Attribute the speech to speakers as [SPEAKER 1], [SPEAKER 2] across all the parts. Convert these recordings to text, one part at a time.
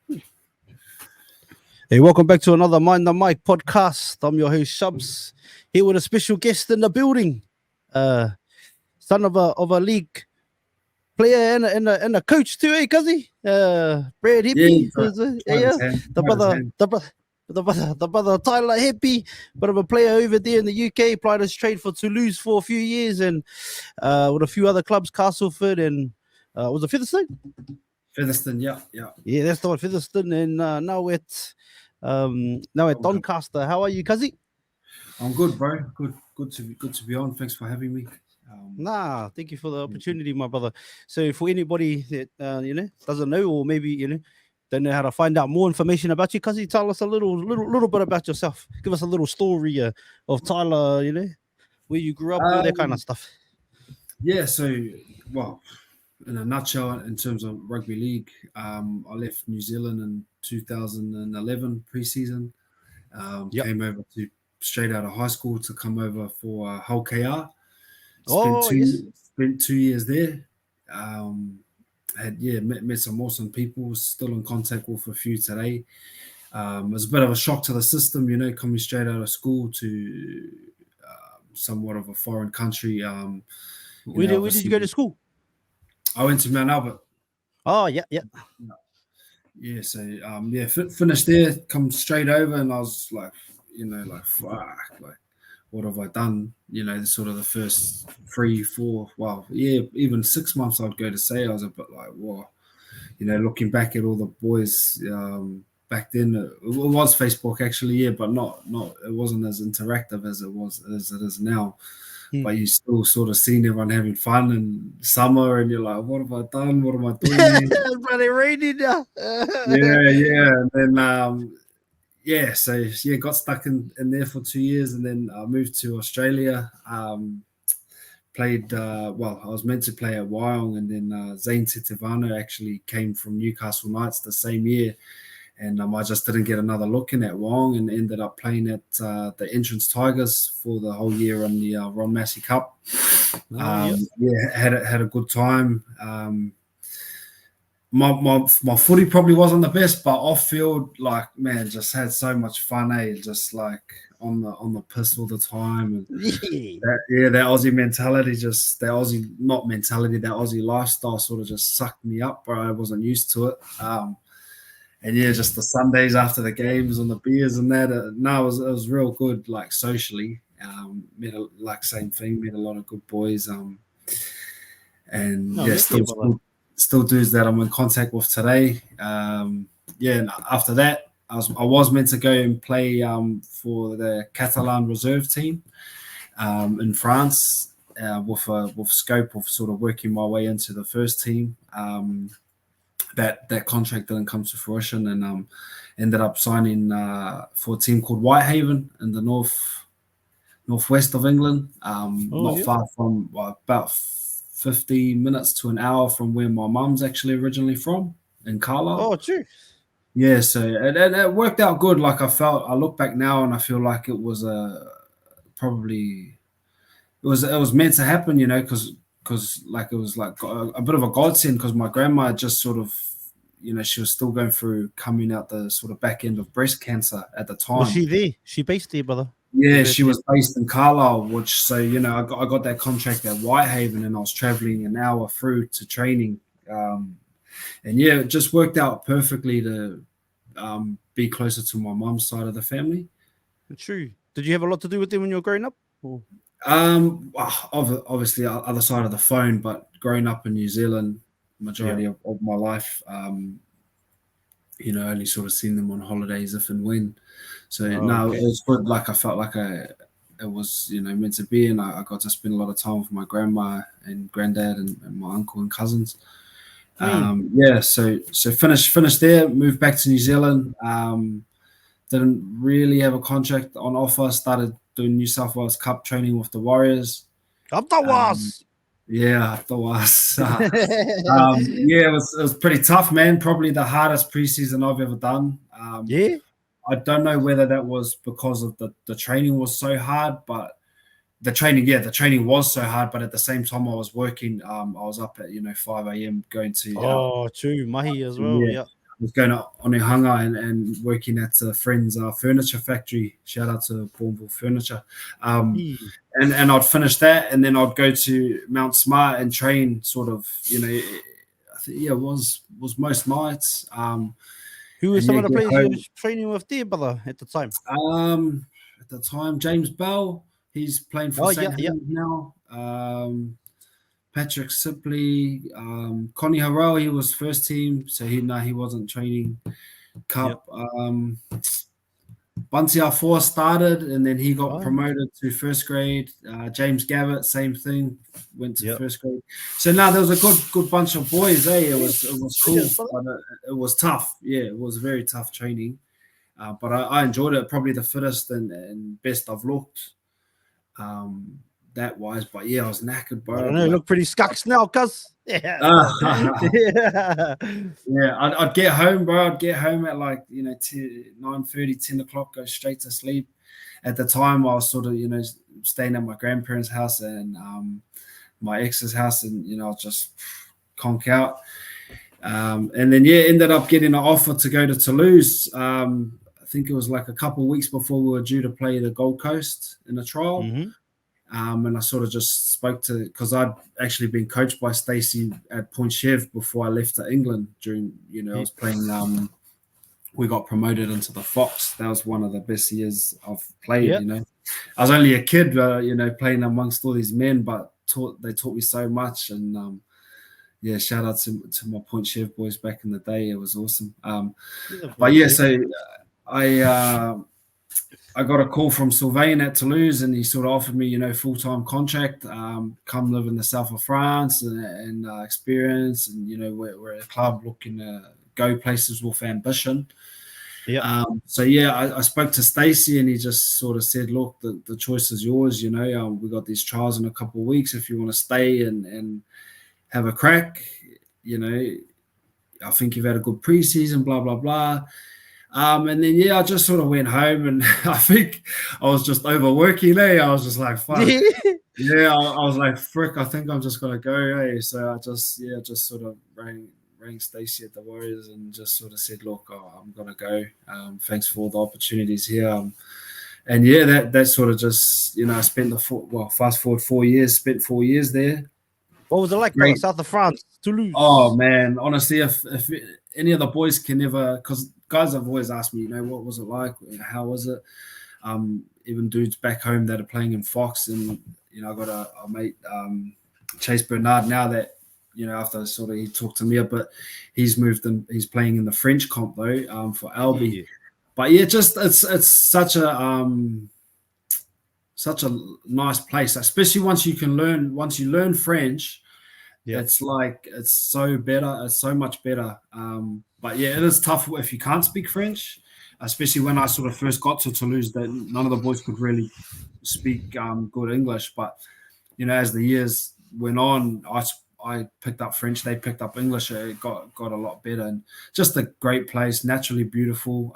[SPEAKER 1] Hey, welcome back to another Mind the Mic podcast. I'm your host Shubs, here with a special guest in the building. Son of a league player and a coach too, eh, Cuzzy? Brad Hepi, the brother Tyla Hepi, bit of a player over there in the UK, played his trade for Toulouse for a few years, and with a few other clubs, Castleford and was it Featherstone?
[SPEAKER 2] Featherstone, yeah.
[SPEAKER 1] Yeah, that's the one, Featherstone, and now at Doncaster. How are you, Cuzzy?
[SPEAKER 2] I'm good, bro. Good to be on. Thanks for having me.
[SPEAKER 1] Thank you for the opportunity, my brother. So, for anybody that doesn't know, or maybe don't know how to find out more information about you, Cuzzy, tell us a little bit about yourself. Give us a little story of Tyler. Where you grew up, all that kind of stuff.
[SPEAKER 2] Yeah. So, well, in a nutshell, in terms of rugby league, I left New Zealand in 2011 pre-season. Came over straight out of high school to come over for Hull KR. Spent 2 years there. Met some awesome people. Still in contact with a few today. It was a bit of a shock to the system, coming straight out of school to somewhat of a foreign country.
[SPEAKER 1] Where did you go to school?
[SPEAKER 2] I went to Mount Albert.
[SPEAKER 1] Oh, yeah.
[SPEAKER 2] Yeah, so finished there, come straight over, and I was like, fuck, like, what have I done? Sort of the first 3, 4, even 6 months I'd go to say I was a bit like, whoa, looking back at all the boys back then, it was Facebook actually, but not it wasn't as interactive as it is now. But you still sort of seen everyone having fun in summer, and you're like, what have I done? What am I doing?
[SPEAKER 1] Bloody raining now.
[SPEAKER 2] And then got stuck in there for 2 years, and then I moved to Australia. Played I was meant to play at Wyong, and then Zane Tetevano actually came from Newcastle Knights the same year. And I just didn't get another look in at Wong, and ended up playing at the Entrance Tigers for the whole year on the Ron Massey Cup. Had a good time. My footy probably wasn't the best, but off field, like, man, just had so much fun, just like on the piss all the time. And that Aussie mentality, that Aussie lifestyle sort of just sucked me up, bro. I wasn't used to it. And just the Sundays after the games on the beers and that. It was real good, like socially. Met a lot of good boys. Still dudes that I'm in contact with today. And after that, I was meant to go and play for the Catalan reserve team in France with scope of sort of working my way into the first team. That contract didn't come to fruition, and ended up signing for a team called Whitehaven in the northwest of England, far from about 50 minutes to an hour from where my mum's actually originally from, in Carlisle.
[SPEAKER 1] Oh, true.
[SPEAKER 2] Yeah, so it worked out good. Like, I look back now and I feel like it was it was meant to happen, because like it was like a bit of a godsend, because my grandma just sort of, she was still going through coming out the sort of back end of breast cancer at the time.
[SPEAKER 1] Was she there? She based there, brother?
[SPEAKER 2] Yeah, she was based in Carlisle, I got that contract at Whitehaven, and I was traveling an hour through to training. It just worked out perfectly to be closer to my mum's side of the family.
[SPEAKER 1] True. Did you have a lot to do with them when you were growing up? Or?
[SPEAKER 2] Obviously other side of the phone, but growing up in New Zealand, majority of my life, only sort of seen them on holidays if and when. So it was good. Like, I felt like it was meant to be, and I got to spend a lot of time with my grandma and granddad and my uncle and cousins. So finished there, moved back to New Zealand. Didn't really have a contract on offer. Started doing New South Wales Cup training with the Warriors.
[SPEAKER 1] Up the was.
[SPEAKER 2] It was pretty tough, man. Probably the hardest preseason I've ever done. I don't know whether that was because of the training was so hard, but the training was so hard. But at the same time, I was working. I was up at 5 a.m. going to
[SPEAKER 1] true, mahi as well.
[SPEAKER 2] was going to Onehunga and working at a friend's furniture factory. Shout out to Bourneville Furniture. And I'd finish that, and then I'd go to Mount Smart and train sort of, I think, it was most nights.
[SPEAKER 1] Who were some of the players you were training with there, brother, at the time?
[SPEAKER 2] At the time, James Bell, he's playing for St. Helens now. Patrick Sipley, Connie Harrell, he was first team, so he wasn't training cup. Bunty R4 started, and then he got promoted to first grade. James Gavitt, same thing, went to first grade. So now there was a good bunch of boys. It was cool, but it was tough. Yeah, it was very tough training, but I enjoyed it. Probably the fittest and best I've looked. That wise, but yeah, I was knackered, bro.
[SPEAKER 1] I don't know, you look pretty scucks now, cuz. Yeah.
[SPEAKER 2] I'd get home, bro. I'd get home at like 9:30, 10 o'clock, go straight to sleep. At the time, I was sort of staying at my grandparents' house and my ex's house, and I'll just conk out. And then ended up getting an offer to go to Toulouse. I think it was like a couple of weeks before we were due to play the Gold Coast in a trial.
[SPEAKER 1] Mm-hmm.
[SPEAKER 2] And I sort of just spoke to, because I'd actually been coached by Stacey at Pontchev before I left to England during, I was playing, we got promoted into the Fox. That was one of the best years I've played, I was only a kid, playing amongst all these men, but they taught me so much. And shout out to my Pontchev boys back in the day. It was awesome. So I got a call from Sylvain at Toulouse, and he sort of offered me, full-time contract, come live in the south of France and experience. And, we're a club looking to go places with ambition.
[SPEAKER 1] Yeah.
[SPEAKER 2] I spoke to Stacey, and he just sort of said, look, the choice is yours. We got these trials in a couple of weeks. If you want to stay and have a crack, I think you've had a good preseason, blah, blah, blah. And then, I just sort of went home, and I think I was just overworking. I was just like, fuck. I was like, frick, I think I'm just going to go. So I just sort of rang Stacey at the Warriors and just sort of said, look, I'm going to go. Thanks for all the opportunities here. And that sort of just, I spent fast forward 4 years, spent 4 years there.
[SPEAKER 1] What was it like, brother? South of France, Toulouse?
[SPEAKER 2] Oh, man, honestly, if any of the boys can ever, because guys have always asked me, what was it like? How was it? Even dudes back home that are playing in Fox, and I got a mate, Chase Bernard, now that after sort of he talked to me, but he's moved and he's playing in the French comp though, for Albi. But just it's such a nice place, especially once you learn French. It's so much better. But it is tough if you can't speak French, especially when I sort of first got to Toulouse, that none of the boys could really speak good English. But as the years went on, I picked up French, they picked up English. It got a lot better, and just a great place, naturally beautiful.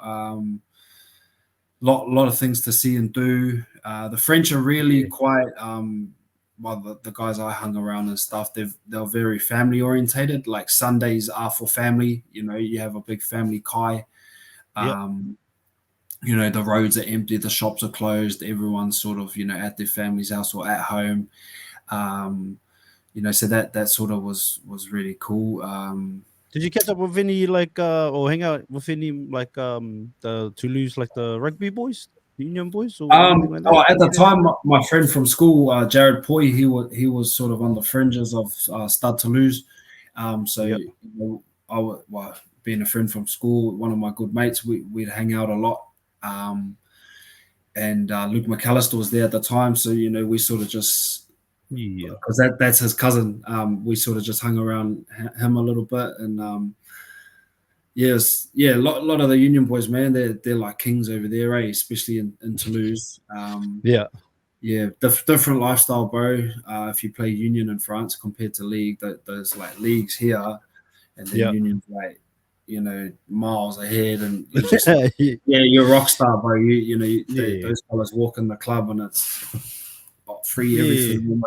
[SPEAKER 2] Lot of things to see and do. The French are really quite. The guys I hung around and stuff, they're very family orientated. Like Sundays are for family. You have a big family kai. The roads are empty, the shops are closed. Everyone's sort of at their family's house or at home. So that sort of was really cool.
[SPEAKER 1] Did you catch up with any or hang out with any the Toulouse, like the rugby boys? Union boys? Or
[SPEAKER 2] at the time, my friend from school, Jared Poy, he was sort of on the fringes of Stade Toulouse. Being a friend from school, one of my good mates, we'd hang out a lot. And Luke McAllister was there at the time, so we sort of just because that's his cousin. We sort of just hung around him a little bit, and a lot of the Union boys, man, they're like kings over there, especially in Toulouse. Different lifestyle, bro. If you play Union in France compared to League, there's like leagues here, and then Union's like miles ahead, and you're just you're a rock star, bro. Those fellas walk in the club, and it's free everything,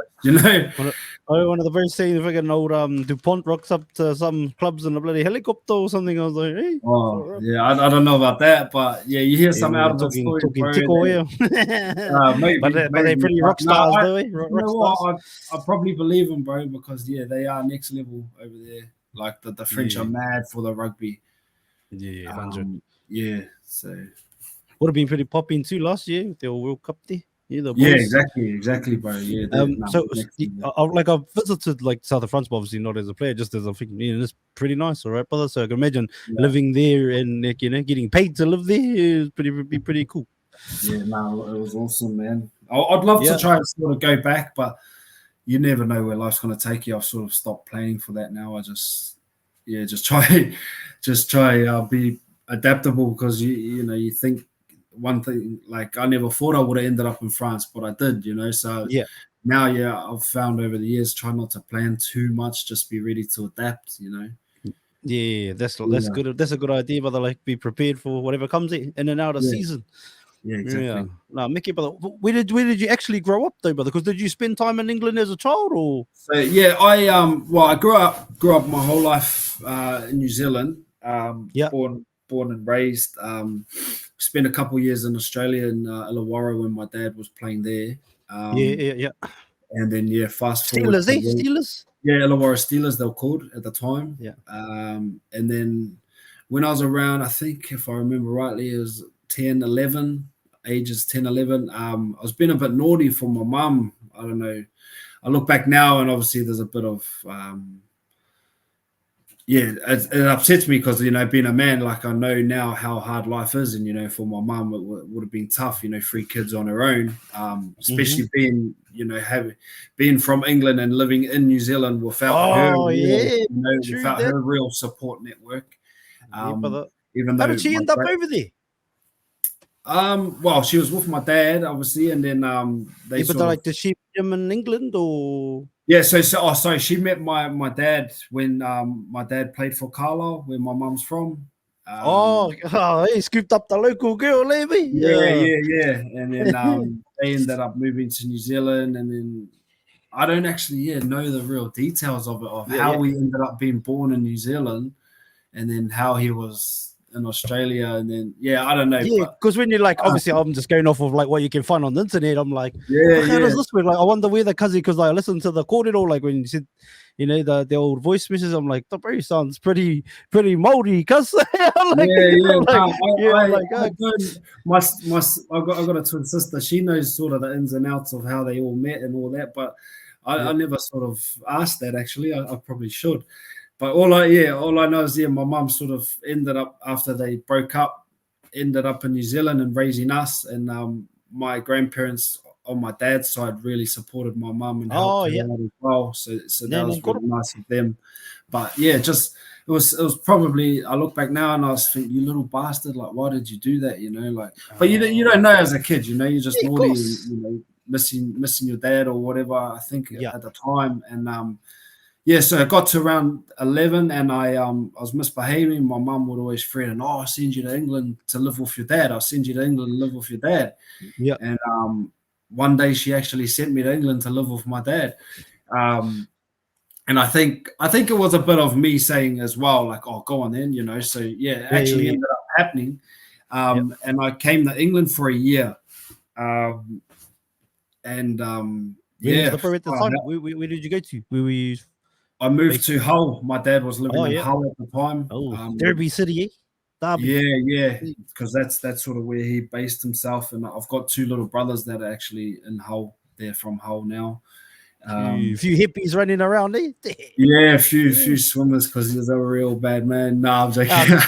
[SPEAKER 1] I one of the first things fucking old DuPont rocks up to some clubs in a bloody helicopter or something. I was like, hey,
[SPEAKER 2] Oh, yeah, I don't know about that, but yeah, you hear
[SPEAKER 1] yeah,
[SPEAKER 2] some
[SPEAKER 1] we're
[SPEAKER 2] out of the
[SPEAKER 1] talking
[SPEAKER 2] story,
[SPEAKER 1] talking
[SPEAKER 2] bro.
[SPEAKER 1] tickle here. But they're
[SPEAKER 2] Maybe.
[SPEAKER 1] pretty
[SPEAKER 2] But
[SPEAKER 1] rock
[SPEAKER 2] no,
[SPEAKER 1] stars though, eh?
[SPEAKER 2] you
[SPEAKER 1] Rock
[SPEAKER 2] know
[SPEAKER 1] stars.
[SPEAKER 2] what? I probably believe them, bro, because yeah, they are next level over there. Like the French are
[SPEAKER 1] Yeah,
[SPEAKER 2] mad for the rugby.
[SPEAKER 1] yeah, 100.
[SPEAKER 2] Yeah, so
[SPEAKER 1] Would have been pretty popping too last year with the World Cup there. Yeah, the
[SPEAKER 2] yeah,
[SPEAKER 1] boys.
[SPEAKER 2] exactly, bro. Yeah, they're no,
[SPEAKER 1] So
[SPEAKER 2] next level.
[SPEAKER 1] like I've visited like South of France, but obviously not as a player, just as I think it's pretty nice, all right, brother. So I can imagine
[SPEAKER 2] Yeah,
[SPEAKER 1] living there and like, getting paid to live there is pretty cool.
[SPEAKER 2] yeah, no, it was awesome, man. I'd love to
[SPEAKER 1] Yeah,
[SPEAKER 2] try and sort of go back, but you never know where life's going to take you. I've sort of stopped planning for that now. I just, yeah, just try, just try be adaptable because you think one thing like I never thought I would have ended up in France, but I did, So
[SPEAKER 1] yeah,
[SPEAKER 2] now, yeah, I've found over the years try not to plan too much, just be ready to adapt.
[SPEAKER 1] yeah. That's
[SPEAKER 2] Yeah,
[SPEAKER 1] good. That's a good idea, brother. Like be prepared for whatever comes in and out of
[SPEAKER 2] yeah,
[SPEAKER 1] season.
[SPEAKER 2] yeah,
[SPEAKER 1] Yeah.
[SPEAKER 2] exactly.
[SPEAKER 1] No, Mickey, brother. Where did you actually grow up though, brother? Because did you spend time in England as a child or?
[SPEAKER 2] So yeah, I grew up my whole life in New Zealand.
[SPEAKER 1] Yeah,
[SPEAKER 2] Born and raised. Spent a couple of years in Australia in Illawarra when my dad was playing there.
[SPEAKER 1] yeah,
[SPEAKER 2] Um,
[SPEAKER 1] yeah, yeah.
[SPEAKER 2] and then yeah, fast forward
[SPEAKER 1] Steelers,
[SPEAKER 2] to
[SPEAKER 1] eh? Steelers.
[SPEAKER 2] yeah, Illawarra Steelers they were called at the time.
[SPEAKER 1] Yeah.
[SPEAKER 2] And then when I was around, I think if I remember rightly, it was 10, 11, ages 10, 11. I was being a bit naughty for my mum. I don't know. I look back now, and obviously there's a bit of it upsets me because being a man, like I know now how hard life is, and for my mum it would have been tough. 3 kids on her own,
[SPEAKER 1] Mm-hmm.
[SPEAKER 2] especially being from England and living in New Zealand without her
[SPEAKER 1] Oh
[SPEAKER 2] real,
[SPEAKER 1] yeah, true
[SPEAKER 2] without
[SPEAKER 1] that.
[SPEAKER 2] her real support network.
[SPEAKER 1] Yeah,
[SPEAKER 2] Um,
[SPEAKER 1] brother.
[SPEAKER 2] even
[SPEAKER 1] How
[SPEAKER 2] though
[SPEAKER 1] did she
[SPEAKER 2] my
[SPEAKER 1] end up over there?
[SPEAKER 2] well, she was with my dad obviously, and then they
[SPEAKER 1] Yeah, but
[SPEAKER 2] sort of
[SPEAKER 1] like, did she meet him in England or?
[SPEAKER 2] yeah, sorry, she met my dad when my dad played for Carlisle, where my mum's from.
[SPEAKER 1] Oh,
[SPEAKER 2] Um,
[SPEAKER 1] he scooped up the local girl, maybe.
[SPEAKER 2] yeah,
[SPEAKER 1] Yeah.
[SPEAKER 2] and then they ended up moving to New Zealand, and then I don't actually know the real details of it, of
[SPEAKER 1] Yeah,
[SPEAKER 2] how
[SPEAKER 1] yeah.
[SPEAKER 2] we ended up being born in New Zealand, and then how he was in Australia, and then I don't know,
[SPEAKER 1] Yeah,
[SPEAKER 2] but
[SPEAKER 1] because when you're like, obviously, I'm just going off of like what you can find on the internet. I'm like,
[SPEAKER 2] yeah,
[SPEAKER 1] how does
[SPEAKER 2] yeah,
[SPEAKER 1] this work? Like, I wonder where the cousin, because I listened to the cordial, like when you said, the old voice messages. I'm like, the bro sounds pretty moldy, cuz. I'm like,
[SPEAKER 2] yeah.
[SPEAKER 1] I'm like,
[SPEAKER 2] No,
[SPEAKER 1] yeah, I'm like,
[SPEAKER 2] I don't. I got a twin sister. She knows sort of the ins and outs of how they all met and all that, but I
[SPEAKER 1] yeah.
[SPEAKER 2] never sort of asked that. Actually, I probably should. But all I know is my mum sort of ended up after they broke up, ended up in New Zealand and raising us, and my grandparents on my dad's side really supported my mum and helped
[SPEAKER 1] Oh,
[SPEAKER 2] her
[SPEAKER 1] yeah.
[SPEAKER 2] out as well. So that
[SPEAKER 1] Then
[SPEAKER 2] was really nice of them. But yeah, just it was probably I look back now and I was thinking, you little bastard, like why did you do that? Like, but you don't know as a kid, you're just
[SPEAKER 1] yeah, of
[SPEAKER 2] naughty and
[SPEAKER 1] course.
[SPEAKER 2] missing your dad or whatever. I think
[SPEAKER 1] Yeah.
[SPEAKER 2] at the time, and so I got to around 11 and I was misbehaving. My mum would always threaten, oh, I'll send you to England to live with your dad. I'll send you to England to live with your dad.
[SPEAKER 1] Yeah.
[SPEAKER 2] And one day she actually sent me to England to live with my dad. Um, and I think it was a bit of me saying as well, like, oh, go on then, So yeah, it
[SPEAKER 1] Yeah.
[SPEAKER 2] actually
[SPEAKER 1] Yeah.
[SPEAKER 2] ended up happening.
[SPEAKER 1] Yeah.
[SPEAKER 2] And I came to England for a year. Um, and
[SPEAKER 1] Where was
[SPEAKER 2] yeah,
[SPEAKER 1] the bro at the time? Where did you go to? Where were you
[SPEAKER 2] I moved
[SPEAKER 1] based?
[SPEAKER 2] to Hull. My dad was living
[SPEAKER 1] Oh,
[SPEAKER 2] in
[SPEAKER 1] yeah.
[SPEAKER 2] Hull at the time.
[SPEAKER 1] Oh, Derby City, eh? Derby.
[SPEAKER 2] Yeah, because that's sort of where he based himself. And I've got 2 little brothers that are actually in Hull. They're from Hull now.
[SPEAKER 1] Few hippies running around, eh?
[SPEAKER 2] Yeah, a few swimmers because he's a real bad man. Nah, I'm
[SPEAKER 1] Ah,
[SPEAKER 2] joking.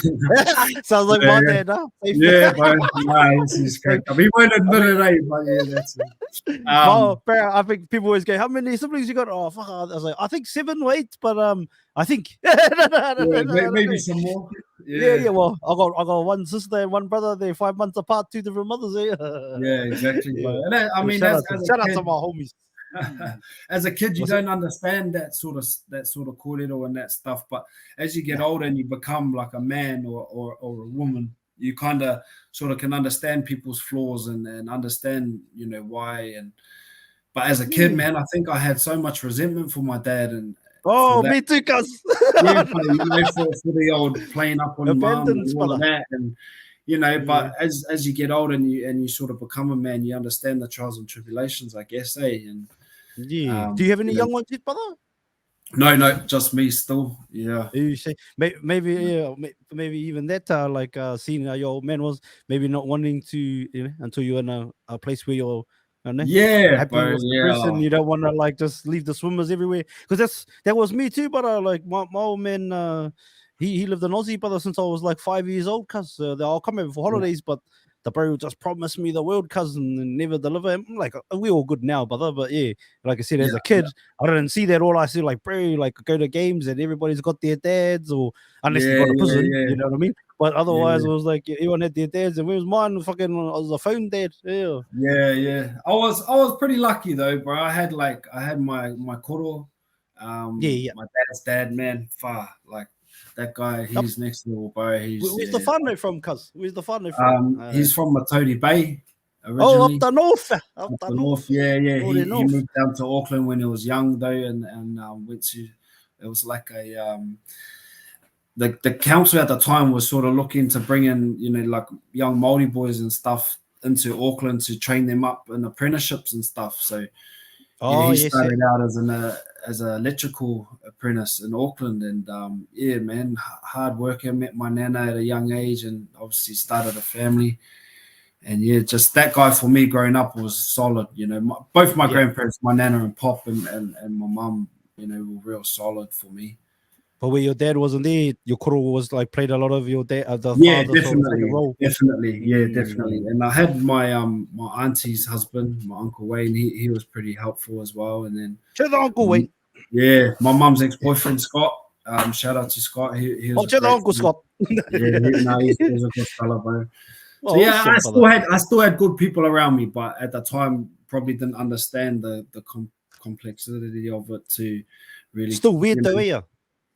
[SPEAKER 1] sounds like my dad, huh?
[SPEAKER 2] Yeah, bro. Nah, he's cracked up. He won't admit it, eh? But yeah, that's it.
[SPEAKER 1] Bro, I think people always go, "How many siblings you got?" Oh, fuck! I was like, I think 7 or 8, but I think.
[SPEAKER 2] Yeah, maybe some more.
[SPEAKER 1] Yeah,
[SPEAKER 2] Yeah,
[SPEAKER 1] yeah. Well, I got one sister and one brother. They're 5 months apart, 2 different mothers. Eh?
[SPEAKER 2] yeah, exactly, bro.
[SPEAKER 1] Yeah.
[SPEAKER 2] And I
[SPEAKER 1] Yeah,
[SPEAKER 2] mean,
[SPEAKER 1] shout
[SPEAKER 2] that's
[SPEAKER 1] out to
[SPEAKER 2] as a
[SPEAKER 1] shout out to
[SPEAKER 2] kid.
[SPEAKER 1] my homies.
[SPEAKER 2] As a kid, you
[SPEAKER 1] What's it?
[SPEAKER 2] don't understand that sort of cordial and that stuff. But as you get
[SPEAKER 1] Yeah.
[SPEAKER 2] older and you become like a man or a woman, you kind of sort of can understand people's flaws and understand why. But as a kid, man, I think I had so much resentment for my dad and for
[SPEAKER 1] Oh,
[SPEAKER 2] that.
[SPEAKER 1] me too, cuz.
[SPEAKER 2] Yeah, for the old playing up on mum
[SPEAKER 1] Abandons,
[SPEAKER 2] and all of
[SPEAKER 1] brother.
[SPEAKER 2] that, and
[SPEAKER 1] Yeah.
[SPEAKER 2] but as you get older and you sort of become a man, you understand the trials and tribulations, I guess, And
[SPEAKER 1] Yeah. Do you have any young ones, yet, brother?
[SPEAKER 2] no, just me still. Yeah,
[SPEAKER 1] You say maybe yeah, maybe even that like seeing your old man was maybe not wanting to until you're in a place where you're
[SPEAKER 2] yeah,
[SPEAKER 1] happy
[SPEAKER 2] bro.
[SPEAKER 1] with the person.
[SPEAKER 2] Yeah,
[SPEAKER 1] You don't want to like just leave the swimmers everywhere because that was me too. But like my old man, he lived in Aussie, brother, since I was like 5 years old. Cause I'll come over for holidays, but the bro just promised me the world, cousin, and never deliver. I'm like, we're all good now, brother. But yeah, like I said,
[SPEAKER 2] yeah,
[SPEAKER 1] as a kid, I didn't see that. All I see, like, bro, like go to games and everybody's got their dads, or unless they
[SPEAKER 2] yeah,
[SPEAKER 1] go to
[SPEAKER 2] yeah,
[SPEAKER 1] prison,
[SPEAKER 2] yeah,
[SPEAKER 1] you know what I mean? But otherwise,
[SPEAKER 2] yeah.
[SPEAKER 1] it was like everyone had their dads, and where was mine? Fucking, I was a phone dad. Yeah.
[SPEAKER 2] Yeah. I was pretty lucky though, bro. I had my koro,
[SPEAKER 1] Yeah, yeah.
[SPEAKER 2] my dad's dad, man, far like that guy.
[SPEAKER 1] Up.
[SPEAKER 2] He's next level, bro. He's
[SPEAKER 1] Where's the
[SPEAKER 2] yeah.
[SPEAKER 1] whānau from, cuz? Where's the whānau from?
[SPEAKER 2] He's from Matodi Bay
[SPEAKER 1] Oh, up
[SPEAKER 2] originally,
[SPEAKER 1] the north. Up
[SPEAKER 2] up
[SPEAKER 1] the
[SPEAKER 2] the north.
[SPEAKER 1] north.
[SPEAKER 2] Yeah.
[SPEAKER 1] Oh, the
[SPEAKER 2] He
[SPEAKER 1] north.
[SPEAKER 2] moved down to Auckland when he was young though, and went to. It was like a the council at the time was sort of looking to bring in like young Māori boys and stuff into Auckland to train them up in apprenticeships and stuff. So yeah,
[SPEAKER 1] Oh,
[SPEAKER 2] he
[SPEAKER 1] yes, yeah.
[SPEAKER 2] started out as an electrical apprentice in Auckland, and yeah, man, hard worker. Met my nana at a young age, and obviously started a family. And yeah, just that guy for me growing up was solid. Both my
[SPEAKER 1] Yeah.
[SPEAKER 2] grandparents, my nana and pop, and my mum, were real solid for me.
[SPEAKER 1] But where your dad wasn't there, your koro was like played a lot of your dad, the
[SPEAKER 2] Yeah,
[SPEAKER 1] father sort of played a
[SPEAKER 2] definitely,
[SPEAKER 1] role.
[SPEAKER 2] definitely, yeah, definitely.
[SPEAKER 1] Mm.
[SPEAKER 2] And I had my auntie's husband, my uncle Wayne. He was pretty helpful as well. And then
[SPEAKER 1] Check the uncle, Wayne.
[SPEAKER 2] yeah, my mum's ex boyfriend Scott. Shout out to Scott. He was
[SPEAKER 1] Oh,
[SPEAKER 2] a
[SPEAKER 1] check the
[SPEAKER 2] great
[SPEAKER 1] uncle,
[SPEAKER 2] friend.
[SPEAKER 1] Scott.
[SPEAKER 2] Yeah, he's a good fella, bro. So
[SPEAKER 1] Oh,
[SPEAKER 2] yeah,
[SPEAKER 1] awesome, brother.
[SPEAKER 2] I still had good people around me, but at the time probably didn't understand the complexity of it to really,
[SPEAKER 1] Still weird though, yeah.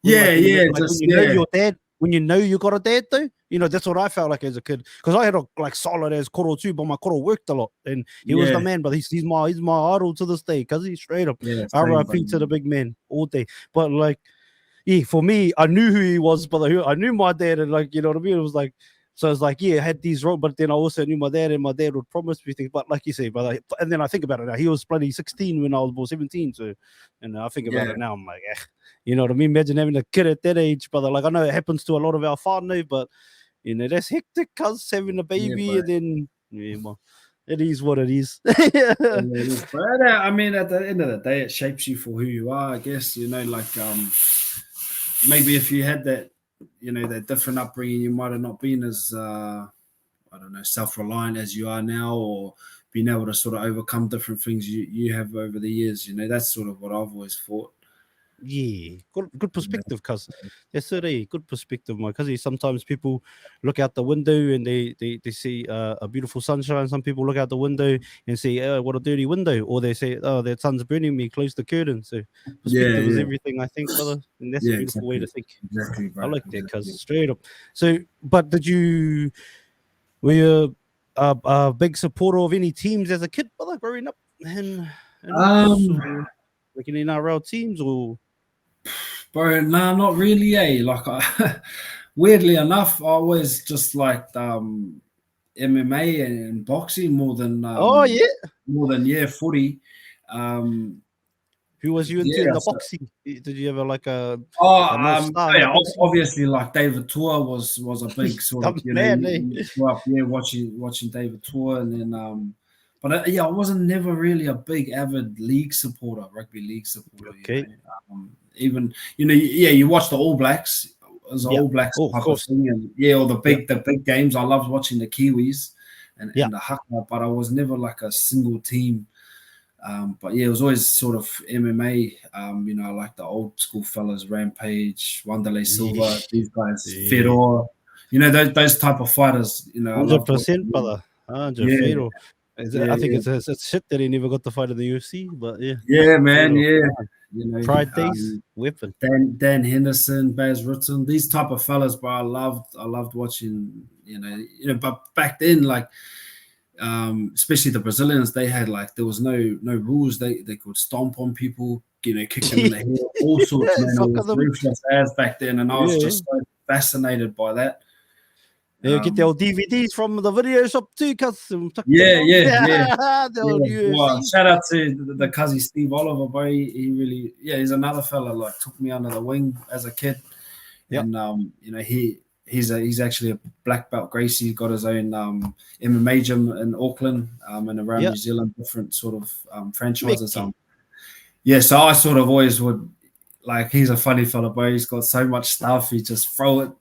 [SPEAKER 1] When
[SPEAKER 2] yeah,
[SPEAKER 1] like when you
[SPEAKER 2] yeah,
[SPEAKER 1] like when
[SPEAKER 2] just
[SPEAKER 1] you know
[SPEAKER 2] yeah,
[SPEAKER 1] your dad, when you know you got a dad though, that's what I felt like as a kid. Because I had a like solid as koro too, but my koro worked a lot, and he was the
[SPEAKER 2] yeah,
[SPEAKER 1] man. But he's my idol to this day, cause he's straight up
[SPEAKER 2] yeah, same,
[SPEAKER 1] R.I.P. to the
[SPEAKER 2] buddy.
[SPEAKER 1] big man all day. But like, yeah, for me, I knew who he was, but I knew my dad, and like you know what I mean. It was like. So it's like, yeah, I had these roles, but then I also knew my dad, and my dad would promise me things. But like you say, and then I think about it now, he was bloody 16 when I was born, 17. So, and I think about
[SPEAKER 2] Yeah,
[SPEAKER 1] it now, I'm like, you know what I mean? Imagine having a kid at that age, brother. Like, I know it happens to a lot of our whānau, but, that's hectic, cuz having a
[SPEAKER 2] yeah,
[SPEAKER 1] baby,
[SPEAKER 2] bro.
[SPEAKER 1] and then, yeah, well, it is what it is.
[SPEAKER 2] Yeah, it is. But I mean, at the end of the day, it shapes you for who you are. I guess like maybe if you had that that different upbringing, you might have not been as I don't know, self-reliant as you are now, or being able to sort of overcome different things you have over the years. That's sort of what I've always thought.
[SPEAKER 1] Yeah, good
[SPEAKER 2] You know?
[SPEAKER 1] perspective, cuz that's it. Good perspective, my cousin. Sometimes people look out the window and they see a beautiful sunshine. Some people look out the window and say, "Oh, what a dirty window," or they say, "Oh, that sun's burning me. Close the curtain." So
[SPEAKER 2] Yeah,
[SPEAKER 1] perspective is
[SPEAKER 2] yeah,
[SPEAKER 1] everything, I think, brother, and that's a
[SPEAKER 2] yeah,
[SPEAKER 1] beautiful way to
[SPEAKER 2] exactly,
[SPEAKER 1] think.
[SPEAKER 2] exactly,
[SPEAKER 1] I
[SPEAKER 2] bro,
[SPEAKER 1] like that, cuz
[SPEAKER 2] exactly.
[SPEAKER 1] straight up. So, but were you a big supporter of any teams as a kid, brother, growing up, and all this,
[SPEAKER 2] Um,
[SPEAKER 1] or like any NRL teams, or
[SPEAKER 2] bro, nah, not really. Like, weirdly enough, I always just liked MMA and boxing
[SPEAKER 1] oh yeah.
[SPEAKER 2] more than yeah, footy. Um,
[SPEAKER 1] Who was you into in
[SPEAKER 2] yeah,
[SPEAKER 1] the
[SPEAKER 2] so
[SPEAKER 1] boxing? Did you ever like
[SPEAKER 2] Oh,
[SPEAKER 1] a North Star in the
[SPEAKER 2] yeah,
[SPEAKER 1] boxing?
[SPEAKER 2] obviously, like David Tua was a big sort of
[SPEAKER 1] The man, eh?
[SPEAKER 2] you grew up watching David Tua, and then but yeah, I wasn't never really a big avid league supporter, rugby league supporter.
[SPEAKER 1] Okay.
[SPEAKER 2] Even yeah, you watch the All Blacks as an
[SPEAKER 1] Yeah.
[SPEAKER 2] All Blacks
[SPEAKER 1] Oh, of
[SPEAKER 2] type of
[SPEAKER 1] course.
[SPEAKER 2] thing, and yeah, all
[SPEAKER 1] Yeah.
[SPEAKER 2] the big games. I loved watching the Kiwis
[SPEAKER 1] Yeah.
[SPEAKER 2] and the Haka, but I was never like a single team. But yeah, it was always sort of MMA. I like the old school fellas, Rampage, Wanderlei Silva, these guys,
[SPEAKER 1] Yeah.
[SPEAKER 2] Fedor. Those type of fighters. I loved watching
[SPEAKER 1] 100%,
[SPEAKER 2] them.
[SPEAKER 1] brother. 100
[SPEAKER 2] Yeah,
[SPEAKER 1] Fero.
[SPEAKER 2] yeah,
[SPEAKER 1] I think
[SPEAKER 2] yeah,
[SPEAKER 1] it's shit that he never got to fight in the UFC, but yeah.
[SPEAKER 2] yeah, man,
[SPEAKER 1] Fero.
[SPEAKER 2] yeah.
[SPEAKER 1] Pride days, weapon.
[SPEAKER 2] Dan Henderson, Baz Rutten, these type of fellas. But I loved watching. But back then, like especially the Brazilians, they had like there was no rules. They could stomp on people, kick them in the head, all sorts. Man, it was ruthless as back then, and I was just so fascinated by that.
[SPEAKER 1] Get the old DVDs from the video shop too, cuz.
[SPEAKER 2] Yeah. Well, shout out to the cousin Steve Oliver, bro. He really, he's another fella like took me under the wing as a kid, and he's actually a black belt Gracie. He's got his own MMA gym in Auckland and around New Zealand, different sort of franchises. So I sort of always would like. He's a funny fella, bro. He's got so much stuff. He just throw it.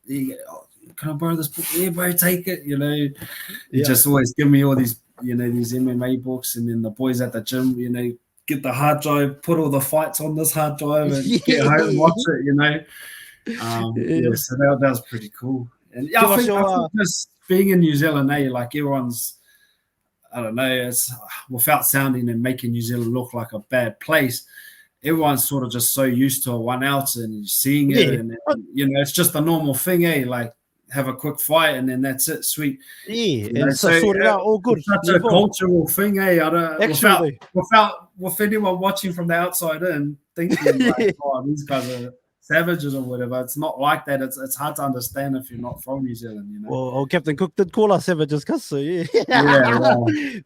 [SPEAKER 2] Can I borrow this book? Yeah, bro, take it. He just always give me all these, these MMA books, and then the boys at the gym, get the hard drive, put all the fights on this hard drive, and get home and watch it. So that was pretty cool. And I think just being in New Zealand, like everyone's, I don't know, it's without sounding and making New Zealand look like a bad place. Everyone's sort of just so used to a 1 out and seeing it, and it's just a normal thing, like. Have a quick fight and then that's it. Sweet.
[SPEAKER 1] And so sort it out. All good.
[SPEAKER 2] It's such a cultural thing, with anyone watching from the outside in thinking like, oh, these guys are savages or whatever. It's not like that. It's hard to understand if you're not from New Zealand,
[SPEAKER 1] Well, Captain Cook did call us savages, cuz. So exactly.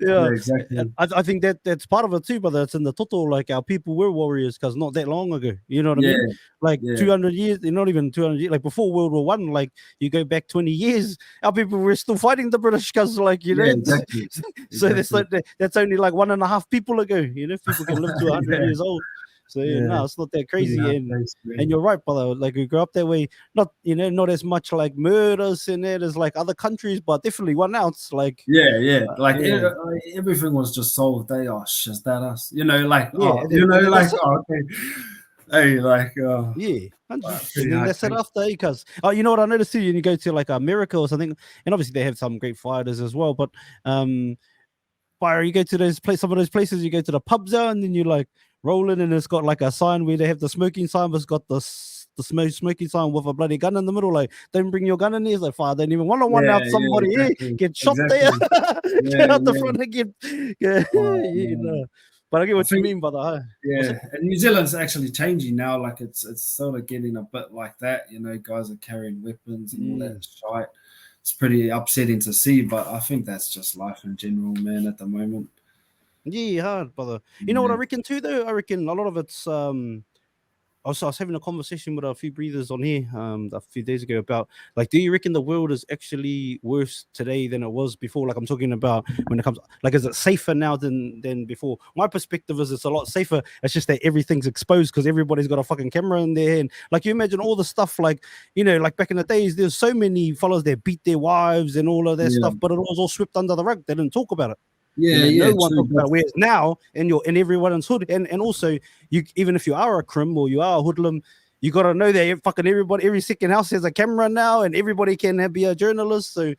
[SPEAKER 1] I think that's part of it too, but it's in the toto. Like our people were warriors, cuz not that long ago. You know what I mean? Like 200 years, not even 200 years. Like before World War I, like you go back 20 years, our people were still fighting the British, cuz
[SPEAKER 2] exactly.
[SPEAKER 1] So that's only like 1.5 people ago. People can live to 100 years old. So no, it's not that crazy, and you're right, brother. Like we grew up that way, not as much like murders in it as like other countries, but definitely 1 ounce. Like
[SPEAKER 2] everything was just solved. Is that us? okay. Hey, like
[SPEAKER 1] 100. And then that's it after, because you know what I noticed too. You go to like America or something, and obviously they have some great fighters as well, but you go to some of those places, you go to the pub zone, and then you like roll in, and it's got like a sign where they have the smoking sign, but it's got the smoking sign with a bloody gun in the middle. Like, don't bring your gun in here. It's like, I don't even want to one out somebody. Get shot there. Get out the front again. But I get what you mean, brother.
[SPEAKER 2] And New Zealand's actually changing now. Like it's sort of getting a bit like that. Guys are carrying weapons and all that shit. It's pretty upsetting to see, but I think that's just life in general, man, at the moment.
[SPEAKER 1] Yeah, hard, brother. You know what I reckon too, though? I reckon a lot of it's I was having a conversation with a few breathers on here a few days ago about, like, do you reckon the world is actually worse today than it was before? Like, I'm talking about when it comes, like, is it safer now than before? My perspective is it's a lot safer. It's just that everything's exposed because everybody's got a fucking camera in their hand. Like, you imagine all the stuff, like, like back in the days, there's so many fellas that beat their wives and all of that stuff, but it was all swept under the rug. They didn't talk about it. No one talks about whereas now in everyone's hood, and also you, even if you are a crim or you are a hoodlum, you got to know that fucking every second house has a camera now, and everybody can be a journalist. So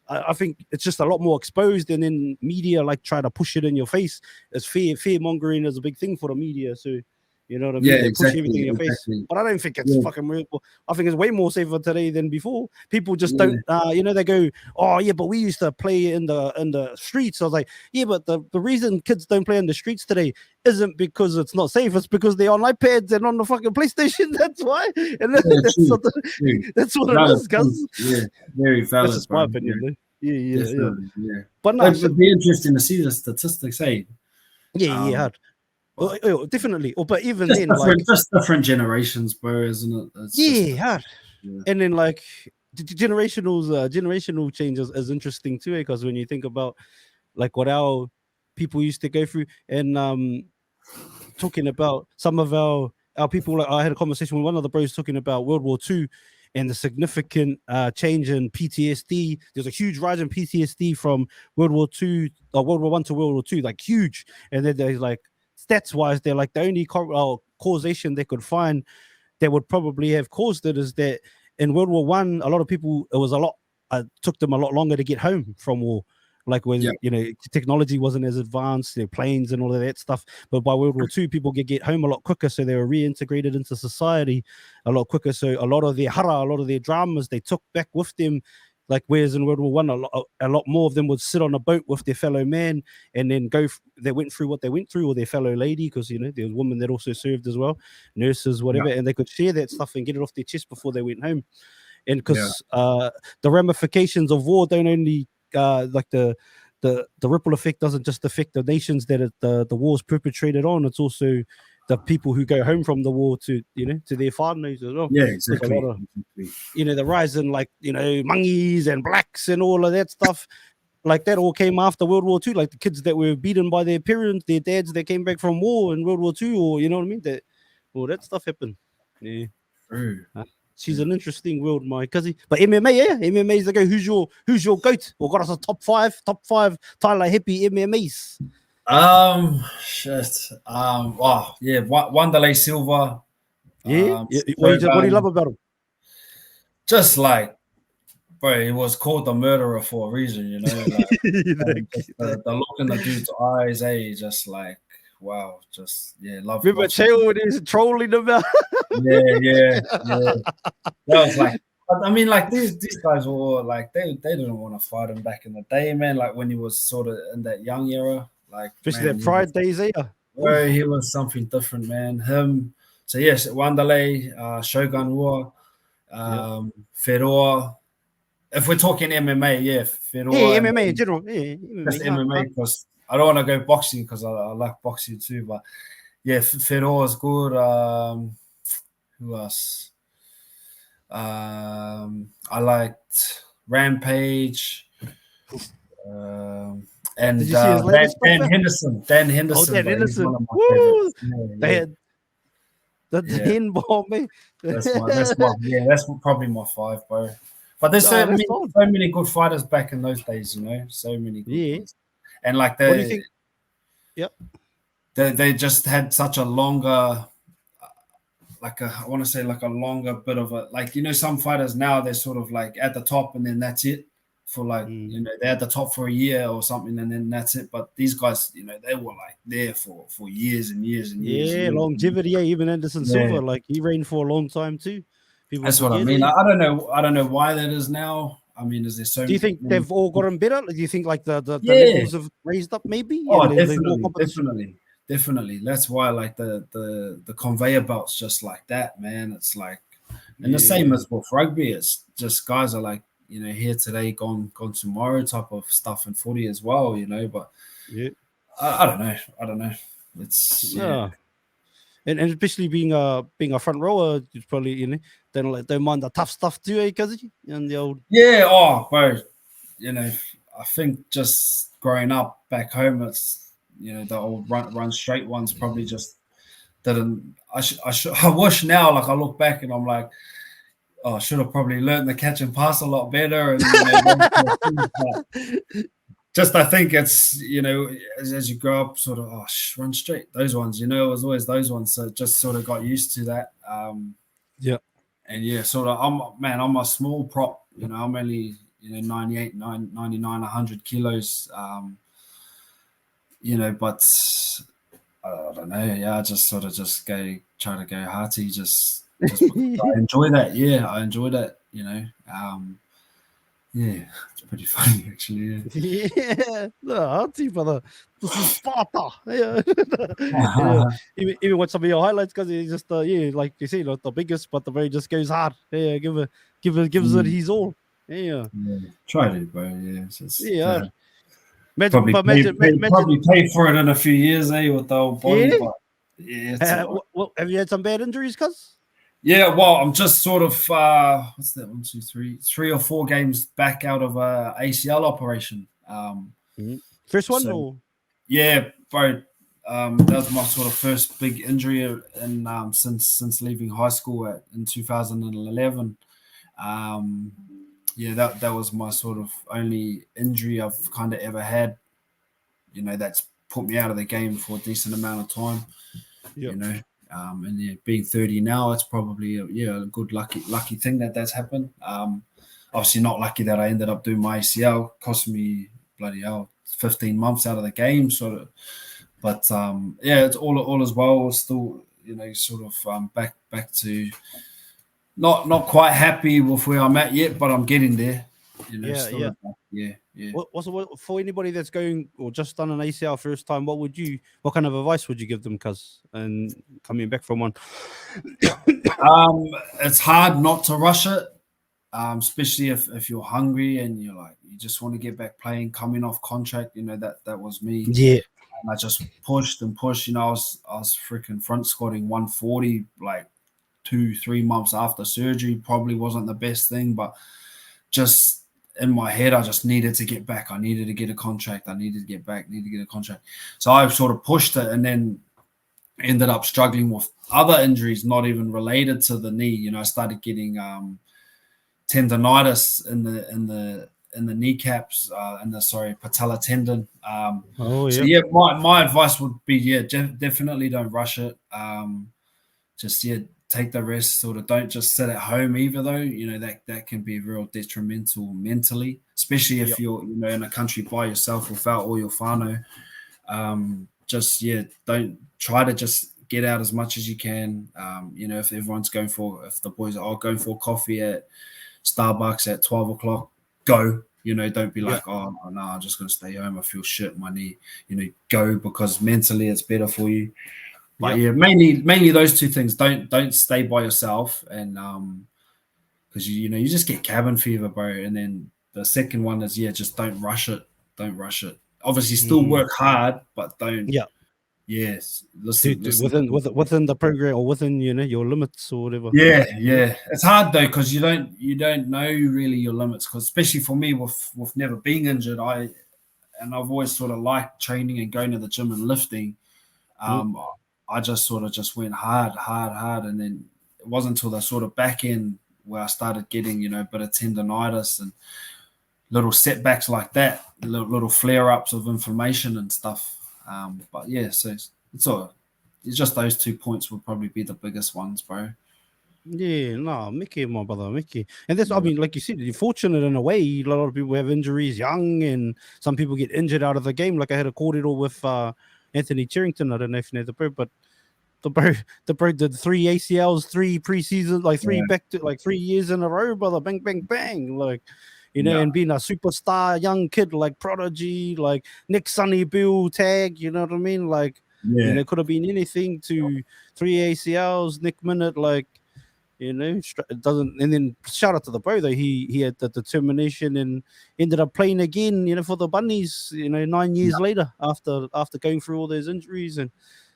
[SPEAKER 1] I think it's just a lot more exposed, and then media like try to push it in your face. As fear mongering is a big thing for the media. So you know what I mean? They push everything in your face. But I don't think it's fucking real. I think it's way more safer today than before. People just don't, they go, oh, yeah, but we used to play in the streets. I was like, yeah, but the reason kids don't play in the streets today isn't because it's not safe. It's because they're on iPads and on the fucking PlayStation. That's why. And that's what it is, guys.
[SPEAKER 2] Yeah, very valid.
[SPEAKER 1] That's just my opinion.
[SPEAKER 2] Yeah.
[SPEAKER 1] But no,
[SPEAKER 2] it'd be interesting to see the statistics,
[SPEAKER 1] hard. Definitely. But even then,
[SPEAKER 2] just different generations, bro, isn't it?
[SPEAKER 1] Hard. And then like generational changes is interesting too, because when you think about like what our people used to go through, and talking about some of our people, like I had a conversation with one of the bros talking about World War II and the significant change in PTSD. There's a huge rise in PTSD from World War II or World War I to World War II, like huge. And then there's like stats wise, they're like the only causation they could find that would probably have caused it is that in World War I, a lot of people, took them a lot longer to get home from war. Like when technology wasn't as advanced, their planes and all of that stuff. But by World War II, people get home a lot quicker, so they were reintegrated into society a lot quicker. So a lot of their hara, a lot of their dramas, they took back with them Like whereas in World War One, a lot more of them would sit on a boat with their fellow man and then they went through what they went through, or their fellow lady, because there was women that also served as well, nurses, whatever, and they could share that stuff and get it off their chest before they went home. And because the ramifications of war don't only like the ripple effect doesn't just affect the nations that the war's perpetrated on, it's also the people who go home from the war to to their whānaus as well.
[SPEAKER 2] Yeah, exactly.
[SPEAKER 1] There's a lot of, the rise in mangis and blacks and all of that stuff. Like that all came after World War II. Like the kids that were beaten by their parents, their dads that came back from war in World War II, or you know what I mean? That stuff happened. Yeah. She's an interesting world, my cousin. But MMA, MMA is like, who's your goat? Or got us a top five Tyla Hepi MMAs.
[SPEAKER 2] Shit. Wow. Yeah. Wanderlei Silva.
[SPEAKER 1] Yeah. What do you love about him?
[SPEAKER 2] Just like, bro, he was called the murderer for a reason, Like, the look in the dude's eyes, just like, wow, just love.
[SPEAKER 1] Remember Chael when he was trolling about?
[SPEAKER 2] Yeah. That was like, I mean, like these guys were like they didn't want to fight him back in the day, man. Like when he was sort of in that young era, like
[SPEAKER 1] especially that Pride days,
[SPEAKER 2] Bro, he was something different, man. Him. So yes, Wanderlei, Shogun Rua, Feroa. If we're talking MMA, Feroa.
[SPEAKER 1] Yeah, MMA in general. Yeah,
[SPEAKER 2] just MMA because I don't want to go boxing because I like boxing too. But yeah, Feroa is good. Who else? I liked Rampage. And Dan Henderson. Dan Henderson.
[SPEAKER 1] Oh, Dan Henderson. Woo! They had the handball, man.
[SPEAKER 2] That's probably my five, bro. But there's so many good fighters back in those days, so many good ones. And like
[SPEAKER 1] what do you think? Yep.
[SPEAKER 2] They just had such a longer, I want to say like a longer bit of a, like, some fighters now they're sort of like at the top and then that's it for like, they're at the top for a year or something and then that's it. But these guys, they were like there for years and years and years.
[SPEAKER 1] Yeah, longevity. Yeah, even Anderson Silva, like he reigned for a long time too.
[SPEAKER 2] That's what I mean. I don't know why that is now. I mean, is there so?
[SPEAKER 1] Do you think they've all gotten better? Do you think like the levels have raised up maybe?
[SPEAKER 2] Oh, definitely. That's why like the conveyor belt's just like that, man. It's like, and the same as with rugby. It's just guys are like, here today, gone tomorrow type of stuff in footy as well, But I don't know. It's
[SPEAKER 1] And especially being a front rower, it's probably don't mind the tough stuff too, cuz and the old
[SPEAKER 2] bro. I think just growing up back home, it's the old run straight ones probably just didn't. I wish now, like I look back and I'm like, I should have probably learned the catch and pass a lot better. And just I think it's as you grow up, sort of run straight. Those ones, it was always those ones. So just sort of got used to that. And sort of I'm a small prop. I'm only 98, 99, 100 kilos. But I don't know. I just sort of try to go hearty. Just I enjoy that. I enjoy that. It's pretty funny actually.
[SPEAKER 1] Hearty brother. This is Sparta. Even watch some of your highlights because it's just like you say, not the biggest, but the way just goes hard. Gives it his all.
[SPEAKER 2] Try to, bro. Just,
[SPEAKER 1] Imagine,
[SPEAKER 2] probably pay for it in a few years, with the old body. But,
[SPEAKER 1] have you had some bad injuries, cuz?
[SPEAKER 2] Yeah, well, I'm just sort of what's that? 1, 2, 3, 3 or 4 games back out of a ACL operation.
[SPEAKER 1] First one, or
[SPEAKER 2] bro. That was my sort of first big injury, and since leaving high school in 2011. That was my sort of only injury I've kind of ever had. That's put me out of the game for a decent amount of time. And being 30 now, it's probably a good lucky thing that's happened. Obviously not lucky that I ended up doing my ACL. Cost me bloody hell 15 months out of the game, sort of. But it's all as well. Still, sort of back to not quite happy with where I'm at yet, but I'm getting there. Still yeah.
[SPEAKER 1] What for anybody that's going or just done an ACL first time? What kind of advice would you give them, cuz, and coming back from one?
[SPEAKER 2] It's hard not to rush it, especially if you're hungry and you just want to get back playing, coming off contract. That was me.
[SPEAKER 1] Yeah,
[SPEAKER 2] And I just pushed and pushed. I was freaking front squatting 140 like 2-3 months after surgery. Probably wasn't the best thing, but just in my head, I just needed to get back. I needed to get a contract. I needed to get back. Needed to get a contract. So I sort of pushed it, and then ended up struggling with other injuries, not even related to the knee. I started getting tendonitis in the kneecaps, patella tendon. So my advice would be, definitely don't rush it. Take the rest. Sort of don't just sit at home either, though. That can be real detrimental mentally, especially if you're in a country by yourself without all your whānau. Don't try to just get out as much as you can. If if the boys are going for coffee at Starbucks at 12 o'clock, go. Don't be like, oh no, I'm just going to stay home. I feel shit, my knee. Go, because mentally it's better for you. But mainly those two things. Don't stay by yourself, and because you just get cabin fever, bro. And then the second one is just don't rush it. Don't rush it. Obviously, still work hard, but don't. Yes, listen.
[SPEAKER 1] Within the program or within your limits or whatever.
[SPEAKER 2] Yeah. It's hard though, because you don't know really your limits. Because especially for me, with never being injured, I've always sort of liked training and going to the gym and lifting. I just went hard, and then it wasn't until the sort of back end where I started getting a bit of tendonitis and little setbacks like that, little flare-ups of inflammation and stuff. So it's just those 2 points would probably be the biggest ones, bro.
[SPEAKER 1] Yeah, no, Mickey, my brother, Mickey. And that's, I mean, like you said, you're fortunate in a way. A lot of people have injuries young, and some people get injured out of the game. Like I had a cordial with Anthony Cherrington. I don't know if you know the bro, but the bro did 3 ACLs, 3 preseason, like 3 back to like 3 years in a row, brother. Bang, bang, bang. Like, and being a superstar young kid, like prodigy, like Nick Sonny Bill tag, you know what I mean? Like, could have been anything to 3 ACLs, Nick Minute, like, it doesn't. And then shout out to the bro though. He had the determination and ended up playing again, for the Bunnies, 9 years later after going through all those injuries, and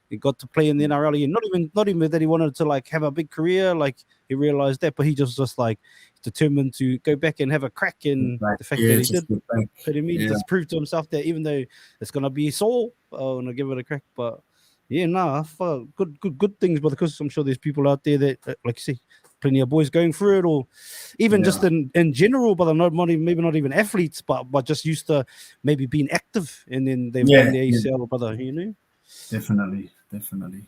[SPEAKER 1] he got to play in the NRL again. Not even that he wanted to like have a big career, like he realized that, but he just like determined to go back and have a crack. And the fact that he did, but he just proved to himself that even though it's gonna be sore, I'm gonna give it a crack. But I thought good things, but because I'm sure there's people out there that, like you see, plenty of boys going through it, or even just in general, but maybe not even athletes, but just used to maybe being active, and then they've done the ACL, brother.
[SPEAKER 2] Definitely.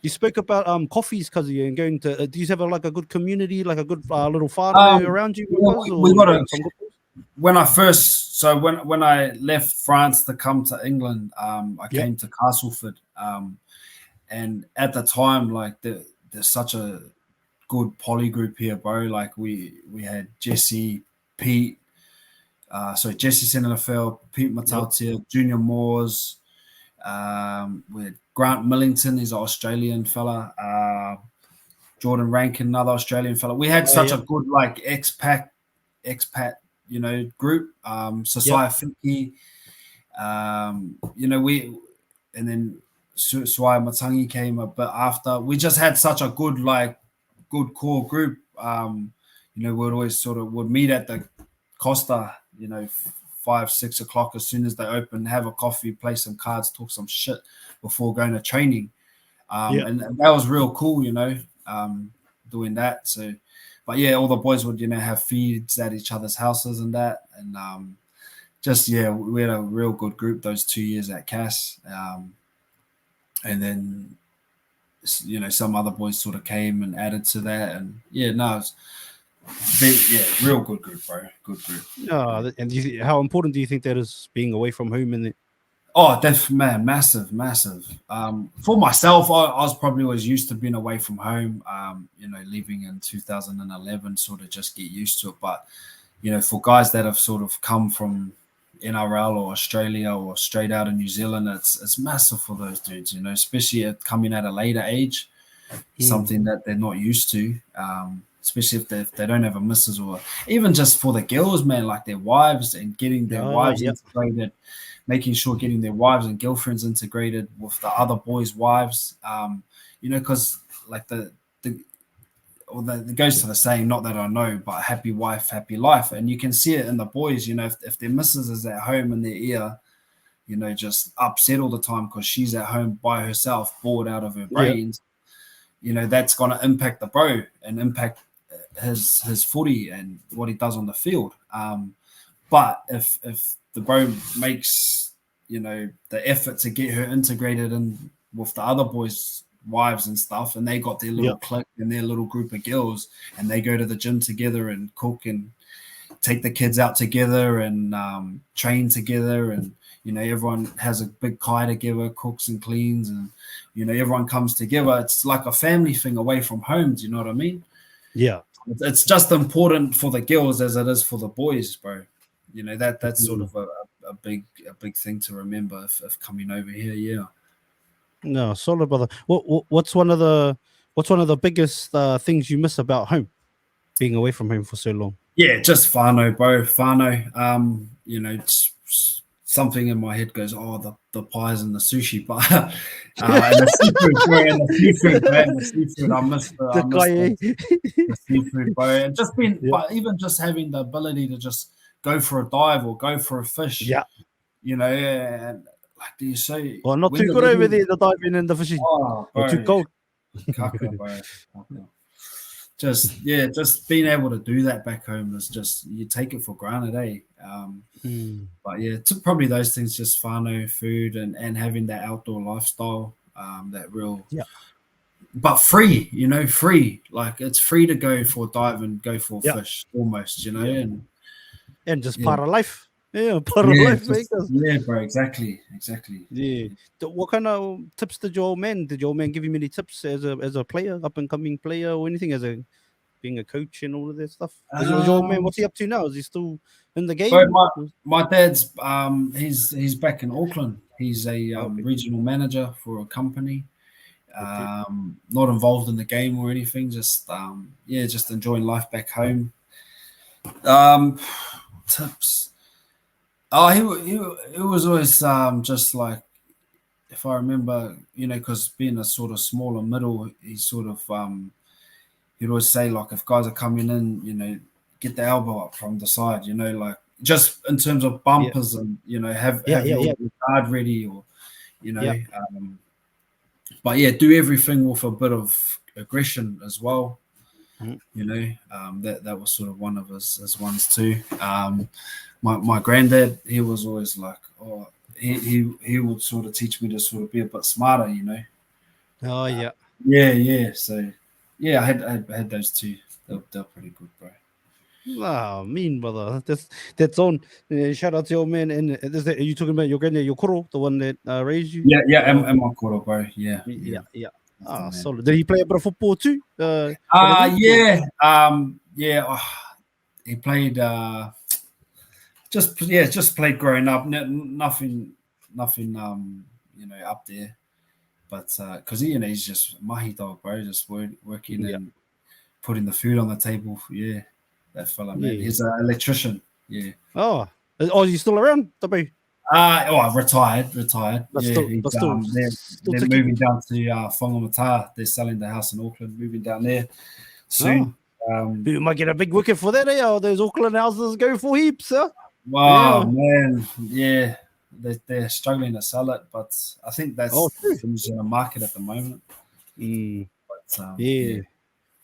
[SPEAKER 1] You spoke about coffees, cuz, and going to. Do you have a good community, like a good little whānau around you?
[SPEAKER 2] We got when I left France to come to England, I came to Castleford, and at the time, like there's such a good poly group here, bro. Like we had Jesse, Pete, Jesse Senelafel, Pete Matautia, Junior Moores, we had Grant Millington, he's an Australian fella, Jordan Rankin, another Australian fella. We had such a good like expat, group. Society Fiki, and then Suai Matangi came a bit after. We just had such a good core group. We'd always would meet at the Costa, 5-6 o'clock as soon as they open, have a coffee, play some cards, talk some shit before going to training. And that was real cool, doing that. So, but all the boys would, have feeds at each other's houses and that. And we had a real good group those 2 years at Cass. And then, some other boys sort of came and added to that. And real good group, bro. Good group.
[SPEAKER 1] And how important do you think that is, being away from home? And
[SPEAKER 2] massive. For myself, I was probably always used to being away from home. Leaving in 2011, sort of just get used to it. But for guys that have sort of come from NRL or Australia or straight out of New Zealand, it's massive for those dudes, especially coming at a later age, something that they're not used to, especially if they don't have a missus, or even just for the girls, man, like their wives and getting their wives integrated, making sure getting their wives and girlfriends integrated with the other boys' wives, because like it goes to the saying, not that I know, but happy wife, happy life. And you can see it in the boys, if their missus is at home in their ear, just upset all the time because she's at home by herself, bored out of her brains, that's going to impact the bro and impact his footy and what he does on the field. But if the bro makes, the effort to get her integrated in with the other boys' wives and stuff, and they got their little clique and their little group of girls, and they go to the gym together and cook and take the kids out together and train together, and everyone has a big kai together, cooks and cleans, and everyone comes together. It's like a family thing away from home. Do you know what I mean?
[SPEAKER 1] Yeah,
[SPEAKER 2] it's just important for the girls as it is for the boys, bro. That's sort of a big thing to remember if coming over here. Yeah.
[SPEAKER 1] No, solid, brother. What's one of the biggest things you miss about home, being away from home for so long?
[SPEAKER 2] Yeah, just whānau, bro. Whānau. Something in my head goes, oh, the pies and the sushi, but and the seafood, bro, and the seafood. I miss the seafood, bro. And just but even just having the ability to just go for a dive or go for a fish.
[SPEAKER 1] Yeah.
[SPEAKER 2] And like do you say?
[SPEAKER 1] Well, not too good over there, the diving and the fishing.
[SPEAKER 2] Oh, bro.
[SPEAKER 1] Or too cold.
[SPEAKER 2] Kaka, bro. Just being able to do that back home is just, you take it for granted, eh? But yeah, it's probably those things, just whānau, food, and having that outdoor lifestyle, that real, but free, free. Like it's free to go for a dive and go for a fish, almost,
[SPEAKER 1] and just part of life. Yeah, part of life.
[SPEAKER 2] Yeah, bro, exactly.
[SPEAKER 1] Yeah. What kind of tips did your old man give you many tips as a player, up and coming player, or anything, as being a coach and all of that stuff? Your old man, what's he up to now? Is he still in the game?
[SPEAKER 2] Bro, my dad's he's back in Auckland. He's a regional manager for a company. Not involved in the game or anything. Just just enjoying life back home. Tips. Oh, he was always just like, if I remember, because being a sort of smaller middle, he sort of he'd always say, like, if guys are coming in, get the elbow up from the side, like just in terms of bumpers and have your guard ready, or but do everything with a bit of aggression as well. That was sort of one of his ones too. My granddad, he was always like, he would sort of teach me to sort of be a bit smarter,
[SPEAKER 1] Oh yeah.
[SPEAKER 2] So I had those two. They're pretty good, bro.
[SPEAKER 1] Wow, mean, brother. That's on. Shout out to your man. And are you talking about your granddad, your koro, the one that raised you?
[SPEAKER 2] Yeah, and my koro, bro. Yeah.
[SPEAKER 1] Solid. Did he play a bit of football too? He
[SPEAKER 2] played. Just played growing up. Nothing. Up there. But because he's just mahi dog, bro. Just working and putting the food on the table. Yeah, that fella, man. He's an electrician. Yeah.
[SPEAKER 1] Oh, is he still around?
[SPEAKER 2] Retired.
[SPEAKER 1] But
[SPEAKER 2] they're moving down to Whangamata. They're selling the house in Auckland, moving down there soon.
[SPEAKER 1] You might get a big wicket for that, eh? Oh, those Auckland houses go for heaps, huh?
[SPEAKER 2] Wow, man. Yeah, they're struggling to sell it, but I think that's things in the market at the moment. But,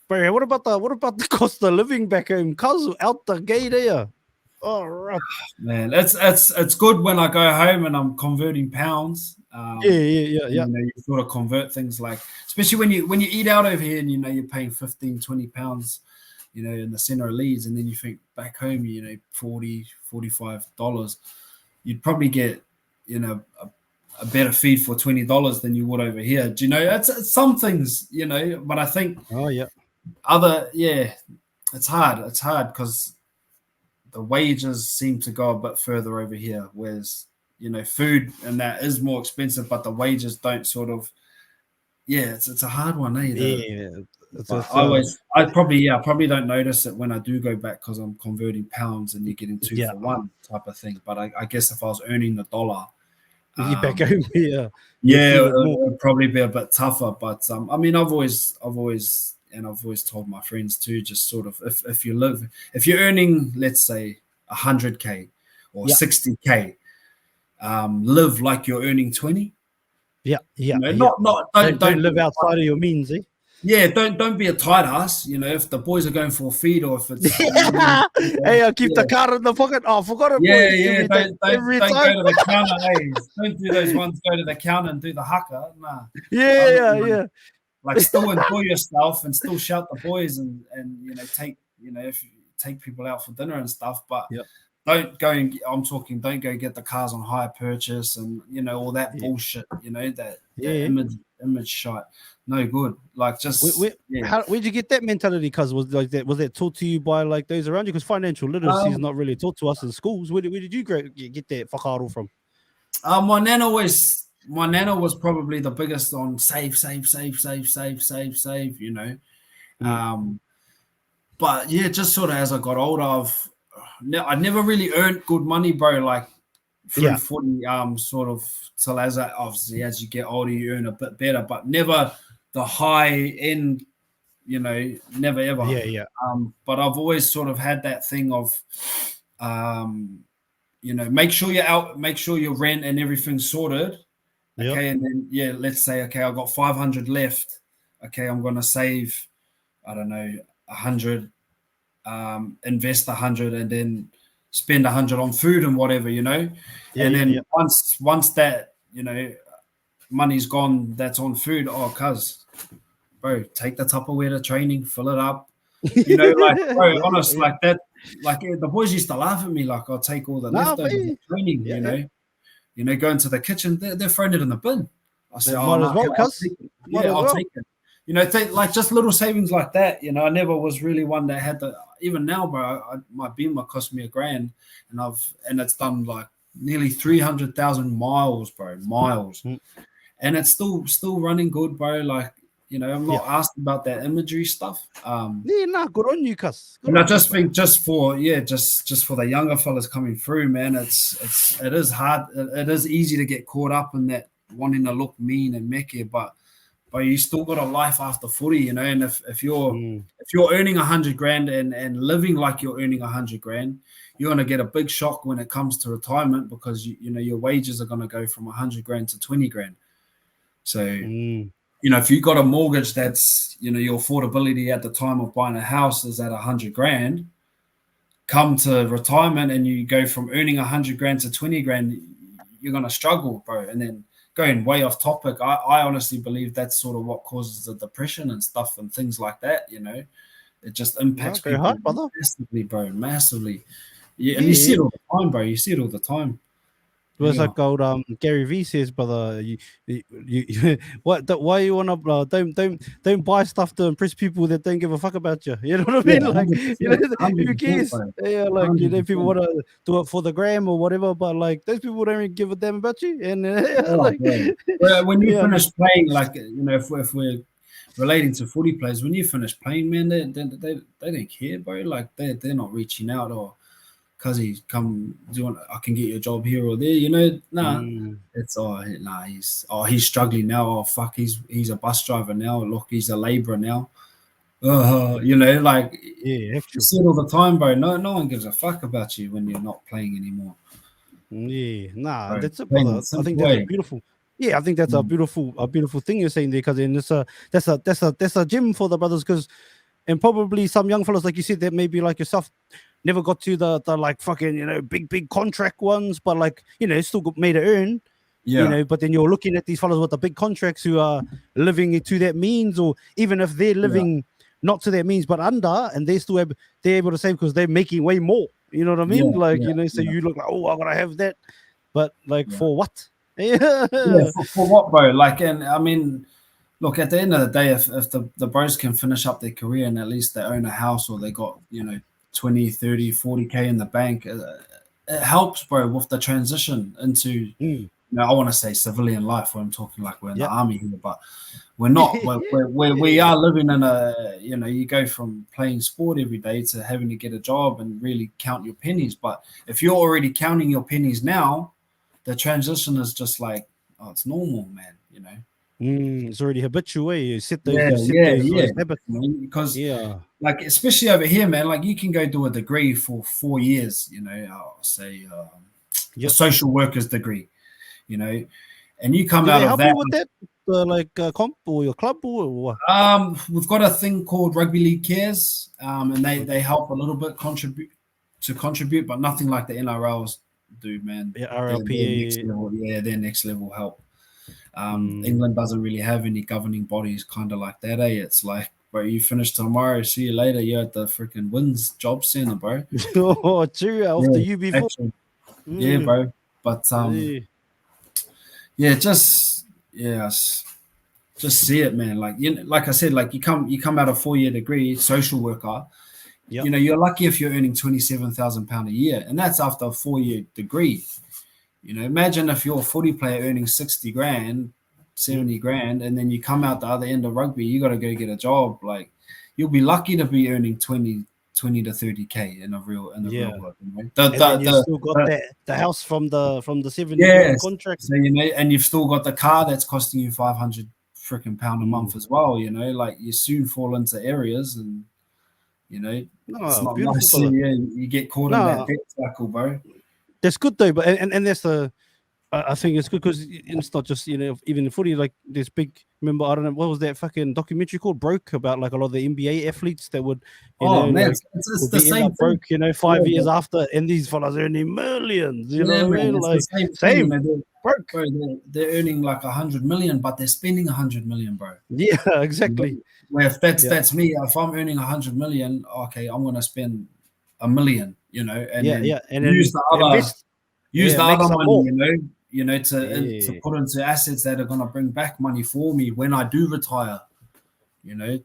[SPEAKER 1] Bro, what about the cost of living back home? Cause out the gate, eh? Oh, right.
[SPEAKER 2] Man, it's good when I go home and I'm converting pounds. You sort of convert things, like, especially when you eat out over here and you're paying 15, 20 pounds, in the center of Leeds, and then you think back home, $40, $45, you'd probably get, a better feed for $20 than you would over here. Do you know? It's some things, but I think
[SPEAKER 1] it's hard.
[SPEAKER 2] It's hard because the wages seem to go a bit further over here, whereas food and that is more expensive, but the wages don't sort of. Yeah, it's a hard one, eh? But I probably don't notice it when I do go back because I'm converting pounds and you're getting 2 for 1 type of thing. But I guess if I was earning the dollar,
[SPEAKER 1] you back home,
[SPEAKER 2] yeah, it would probably be a bit tougher. But I mean, I've always told my friends too, just sort of if you're earning, let's say 100K or 60K, live like you're earning 20. Don't
[SPEAKER 1] live outside of your means, eh?
[SPEAKER 2] Yeah, don't be a tight ass. If the boys are going for a feed or if it's
[SPEAKER 1] hey, I'll keep the card in the pocket. Oh, I forgot it.
[SPEAKER 2] Yeah, don't go to the counter. Hey, don't do those ones. Go to the counter and do the haka. Nah.
[SPEAKER 1] Yeah.
[SPEAKER 2] Like still enjoy yourself and still shout the boys and take if you take people out for dinner and stuff, but. Don't go get the cars on hire purchase and all that bullshit, that image shot. No good. Like just
[SPEAKER 1] where'd you get that mentality? Cuz was that taught to you by like those around you? Because financial literacy is not really taught to us in schools. Where did you get that whakaaro from?
[SPEAKER 2] My nana was probably the biggest on save, but yeah, just sort of as I got older, I never really earned good money, bro. Like through footy, sort of till as you get older, you earn a bit better, but never the high end. Never ever.
[SPEAKER 1] Yeah.
[SPEAKER 2] But I've always sort of had that thing of, make sure your rent and everything's sorted. Okay, and then let's say I got 500 left. Okay, I'm gonna save, I don't know, 100. Invest 100 and then spend 100 on food and whatever, and then once that money's gone, that's on food. Oh, bro, take the Tupperware to training, fill it up. Like bro, honest, like that. Like the boys used to laugh at me, like I'll take all the leftovers to training. Go into the kitchen, they're throwing it in the bin. I say, I'll take it. Like just little savings like that. I never was really one that had the. Even now, bro, my Beamer cost me $1,000, and it's done like nearly 300,000 miles, bro, and it's still running good, bro. Like I'm not asked about that imagery stuff.
[SPEAKER 1] Good on you, cuz.
[SPEAKER 2] And I just think just for the younger fellas coming through, man, it is hard. It is easy to get caught up in that wanting to look mean and mecca, but you still got a life after footy, and if you're earning 100 grand and living like you're earning 100 grand, you're going to get a big shock when it comes to retirement because your wages are going to go from 100 grand to 20 grand. So, if you got a mortgage that's, your affordability at the time of buying a house is at 100 grand, come to retirement and you go from earning 100 grand to 20 grand, you're going to struggle, bro. And then going way off topic, I honestly believe that's sort of what causes the depression and stuff and things like that. It just impacts people
[SPEAKER 1] hard, brother.
[SPEAKER 2] Massively, bro, massively. Yeah, and you see it all the time, bro. You see it all the time.
[SPEAKER 1] It was like old Gary V says, brother. Why you wanna don't buy stuff to impress people that don't give a fuck about you. You know what I mean? Like who cares? Yeah, like people want to do it for the gram or whatever, but like those people don't even give a damn about you. And
[SPEAKER 2] when you finish playing, like if we're relating to footy players, when you finish playing, man, they don't care, bro. Like they're not reaching out or. Cause he's come, I can get you a job here or there, It's he's struggling now. Oh fuck, he's a bus driver now. Look, he's a labourer now. Like you see it all the time, bro. No one gives a fuck about you when you're not playing anymore.
[SPEAKER 1] Bro, that's it, brother. I think that's beautiful. Yeah, I think that's a beautiful thing you're saying there, because that's a gem for the brothers, because and probably some young fellas like you said that maybe like yourself never got to the like fucking big contract ones, but like still made it earn. But then you're looking at these fellas with the big contracts who are living to that means, or even if they're living not to that means but under, and they're able to save because they're making way more. You know what I mean? So you look like, oh, I gotta have that, but like for what?
[SPEAKER 2] For what, bro? Like, and I mean, look, at the end of the day, if the bros can finish up their career and at least they own a house or they got 20, 30, 40K in the bank. It helps, bro, with the transition into, I want to say civilian life when I'm talking like we're in the army here, but we're not. We are living in a, you go from playing sport every day to having to get a job and really count your pennies. But if you're already counting your pennies now, the transition is just like, oh, it's normal, man,
[SPEAKER 1] It's already habitual. You set those,
[SPEAKER 2] Yeah.
[SPEAKER 1] those habits.
[SPEAKER 2] Because like, especially over here, man, like you can go do a degree for 4 years, I'll say a social worker's degree, and you come
[SPEAKER 1] Do
[SPEAKER 2] out
[SPEAKER 1] they
[SPEAKER 2] of
[SPEAKER 1] help
[SPEAKER 2] that
[SPEAKER 1] you with that? Comp or your club or what?
[SPEAKER 2] we've got a thing called Rugby League Cares, and they help a little bit contribute, but nothing like the NRLs do, man.
[SPEAKER 1] Yeah,
[SPEAKER 2] They're next
[SPEAKER 1] RLPA.
[SPEAKER 2] level, they're next level help. England doesn't really have any governing bodies kind of like that, It's like, bro, you finish tomorrow, see you later. You're at the freaking Wins Job Center, bro.
[SPEAKER 1] Oh, true. After you before.
[SPEAKER 2] Actually, yeah, bro. But just see it, man. Like like I said, like you come out of 4-year degree, social worker. You're lucky if you're earning £27,000 a year, and that's after a 4-year degree. Imagine if you're a footy player earning 60 grand, 70 grand, and then you come out the other end of rugby, you got to go get a job. Like, you'll be lucky to be earning 20 to 30K in the real world.
[SPEAKER 1] And then you still got the house from the 70 grand contract.
[SPEAKER 2] So and you've still got the car that's costing you 500 freaking pound a month as well. Like you soon fall into areas, and it's not nice. You get caught in that debt cycle, bro.
[SPEAKER 1] That's good though, but and that's the. I think it's good because it's not just even in footy, like this big. Remember, I don't know what was that fucking documentary called, Broke, about like a lot of the NBA athletes that would,
[SPEAKER 2] man,
[SPEAKER 1] like,
[SPEAKER 2] it's the same
[SPEAKER 1] broke, 5 years after, and these fellas earning millions. You know what I mean?
[SPEAKER 2] It's
[SPEAKER 1] like
[SPEAKER 2] the same thing.
[SPEAKER 1] broke.
[SPEAKER 2] Bro, they're earning like 100 million, but they're spending 100 million, bro.
[SPEAKER 1] Yeah, exactly.
[SPEAKER 2] Where if that's me, if I'm earning 100 million, okay, I'm gonna spend $1 million, and
[SPEAKER 1] and
[SPEAKER 2] use
[SPEAKER 1] then
[SPEAKER 2] the other.
[SPEAKER 1] invest.
[SPEAKER 2] Use the other money,
[SPEAKER 1] more.
[SPEAKER 2] To put into assets that are going to bring back money for me when I do retire,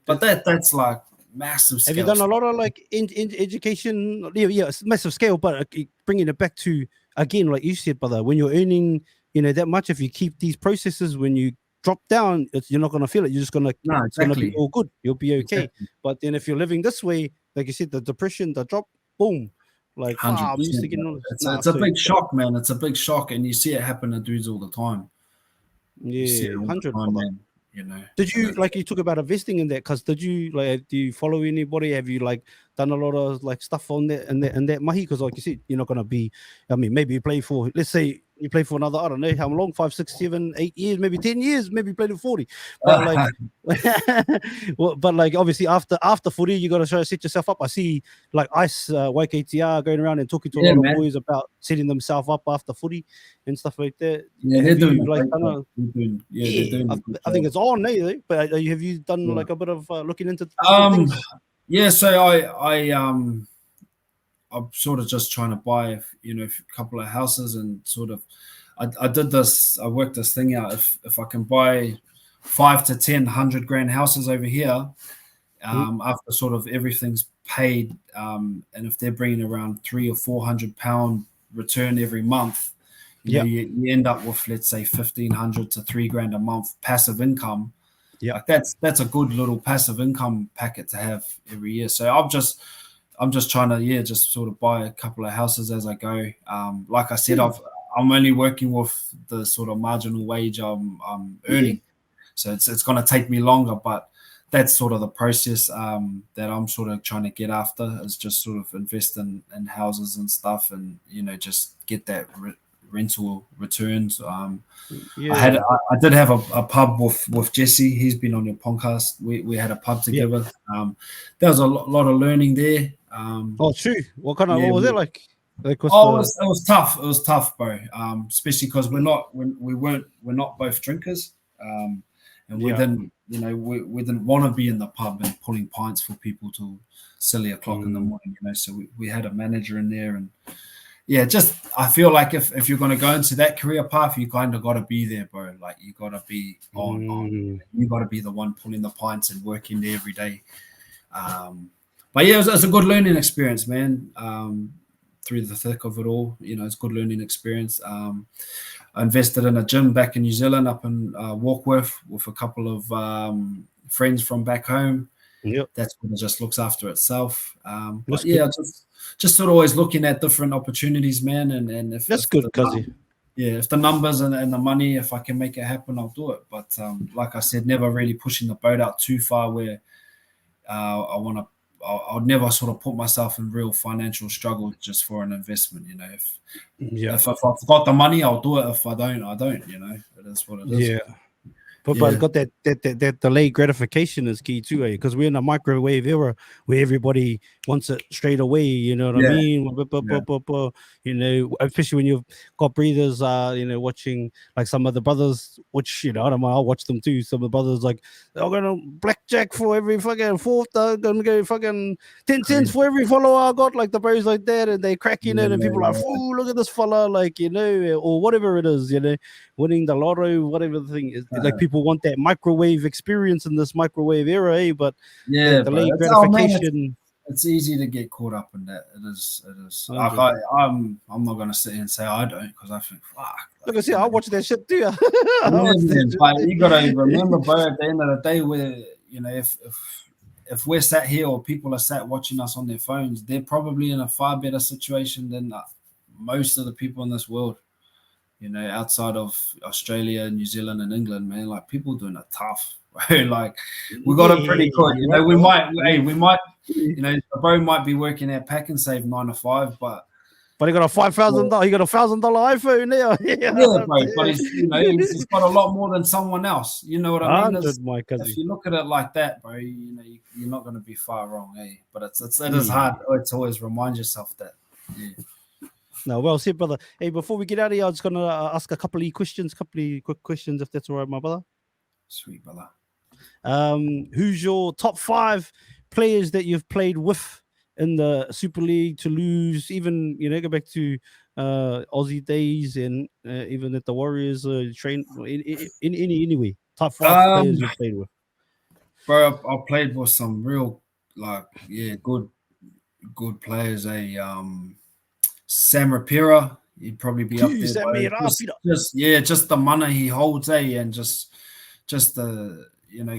[SPEAKER 2] But that's like massive scale.
[SPEAKER 1] Have you done a lot of like in education? Yeah, it's massive scale, but bringing it back to, again, like you said, brother, when you're earning, that much, if you keep these processes, when you drop down, you're not going to feel it. You're just going to, it's going to be all good. You'll be okay. Exactly. But then if you're living this way, like you said, the depression, the drop, boom. Like, I'm used to getting on.
[SPEAKER 2] It's a big shock, man. It's a big shock, and you see it happen to dudes all the time.
[SPEAKER 1] Yeah, 100.
[SPEAKER 2] Man,
[SPEAKER 1] Did you, like, you talk about investing in that? Because do you follow anybody? Have you like done a lot of like stuff on that and that mahi? Because like you said, you're not gonna be. I mean, maybe you play for, let's say you play for another, I don't know how long, 5, 6, 7, 8 years, maybe 10 years, maybe you played at 40. But like, but like obviously after footy, you got to set yourself up. I see like Ice YKTR going around and talking to a lot of boys about setting themselves up after footy and stuff like that.
[SPEAKER 2] Yeah, they're doing
[SPEAKER 1] like
[SPEAKER 2] they're doing
[SPEAKER 1] I think it's on, but have you done like a bit of looking into things?
[SPEAKER 2] Yeah, so I'm sort of just trying to buy, a couple of houses, and sort of, I did this, I worked this thing out. If I can buy 5 to 10 100 grand houses over here, after sort of everything's paid, and if they're bringing around £300 or £400 return every month, you end up with, let's say, 1,500 to £3,000 a month passive income.
[SPEAKER 1] Yeah,
[SPEAKER 2] like that's a good little passive income packet to have every year. So I'm just trying to just sort of buy a couple of houses as I go. Like I said, I'm only working with the sort of marginal wage I'm earning, so it's going to take me longer. But that's sort of the process that I'm sort of trying to get after, is just sort of invest in houses and stuff, and just get that rental returns. I did have a pub with Jesse. He's been on your podcast. We had a pub together. There was a lot of learning there.
[SPEAKER 1] True. What was it like?
[SPEAKER 2] It was tough. It was tough, bro. Especially because we're not both drinkers. And we didn't want to be in the pub and pulling pints for people till silly o'clock in the morning. So we had a manager in there, and I feel like if you're going to go into that career path, you kind of got to be there, bro. Like, you got to be on. You got to be the one pulling the pints and working there every day. but yeah, it's a good learning experience, man. Through the thick of it all, it's a good learning experience. I invested in a gym back in New Zealand, up in Warkworth, with a couple of friends from back home.
[SPEAKER 1] Yep.
[SPEAKER 2] That's what it just looks after itself. But
[SPEAKER 1] That's
[SPEAKER 2] yeah,
[SPEAKER 1] good.
[SPEAKER 2] just sort of always looking at different opportunities, man. And if
[SPEAKER 1] That's
[SPEAKER 2] if
[SPEAKER 1] good,
[SPEAKER 2] the
[SPEAKER 1] cuzzy.
[SPEAKER 2] if the numbers and the money, if I can make it happen, I'll do it. But like I said, never really pushing the boat out too far where I want to. I'll never sort of put myself in real financial struggle just for an investment. If I've got the money, I'll do it. If I don't, I don't. It is what it is.
[SPEAKER 1] Yeah. But it's got that delayed gratification is key too, because we're in a microwave era where everybody wants it straight away. You know what I mean? Especially when you've got breathers, watching like some of the brothers, which I don't know, I'll watch them too. Some of the brothers like I'm gonna blackjack for every fucking fourth. I'm gonna go fucking 10 cents for every follower I got. Like the bros like that, and they cracking it, and people are like, "Fool, look at this fella!" Like or whatever it is, winning the lotto, whatever the thing is. Like people want that microwave experience in this microwave era, but delayed gratification.
[SPEAKER 2] It's easy to get caught up in that. It is. Like I'm not gonna sit here and say I don't, because I think fuck.
[SPEAKER 1] Look, I see, I watch that shit too.
[SPEAKER 2] But you gotta remember, bro. At the end of the day, where if we're sat here or people are sat watching us on their phones, they're probably in a far better situation than most of the people in this world. Outside of Australia, New Zealand, and England, man, like people doing it tough, right? Like we got it pretty good. We might, the bro might be working at Pack and Save 9 to 5, but
[SPEAKER 1] he got a $5,000. He got a $1,000 iPhone now.
[SPEAKER 2] Yeah, bro. But he's got a lot more than someone else. You know what I mean? If you look at it like that, bro, you're not going to be far wrong, eh? But it is hard to always remind yourself that. Yeah.
[SPEAKER 1] No, well said, brother. Hey, before we get out of here, I'm just gonna ask a couple of quick questions, if that's all right, my brother.
[SPEAKER 2] Sweet, brother.
[SPEAKER 1] Who's your top 5 players that you've played with in the Super League, Toulouse, even go back to Aussie days, and even at the Warriors train anyway? Top 5 players you've played with.
[SPEAKER 2] Bro, I played with some real good players. Sam Rapira, he'd probably be up there. Just the money he holds, and just the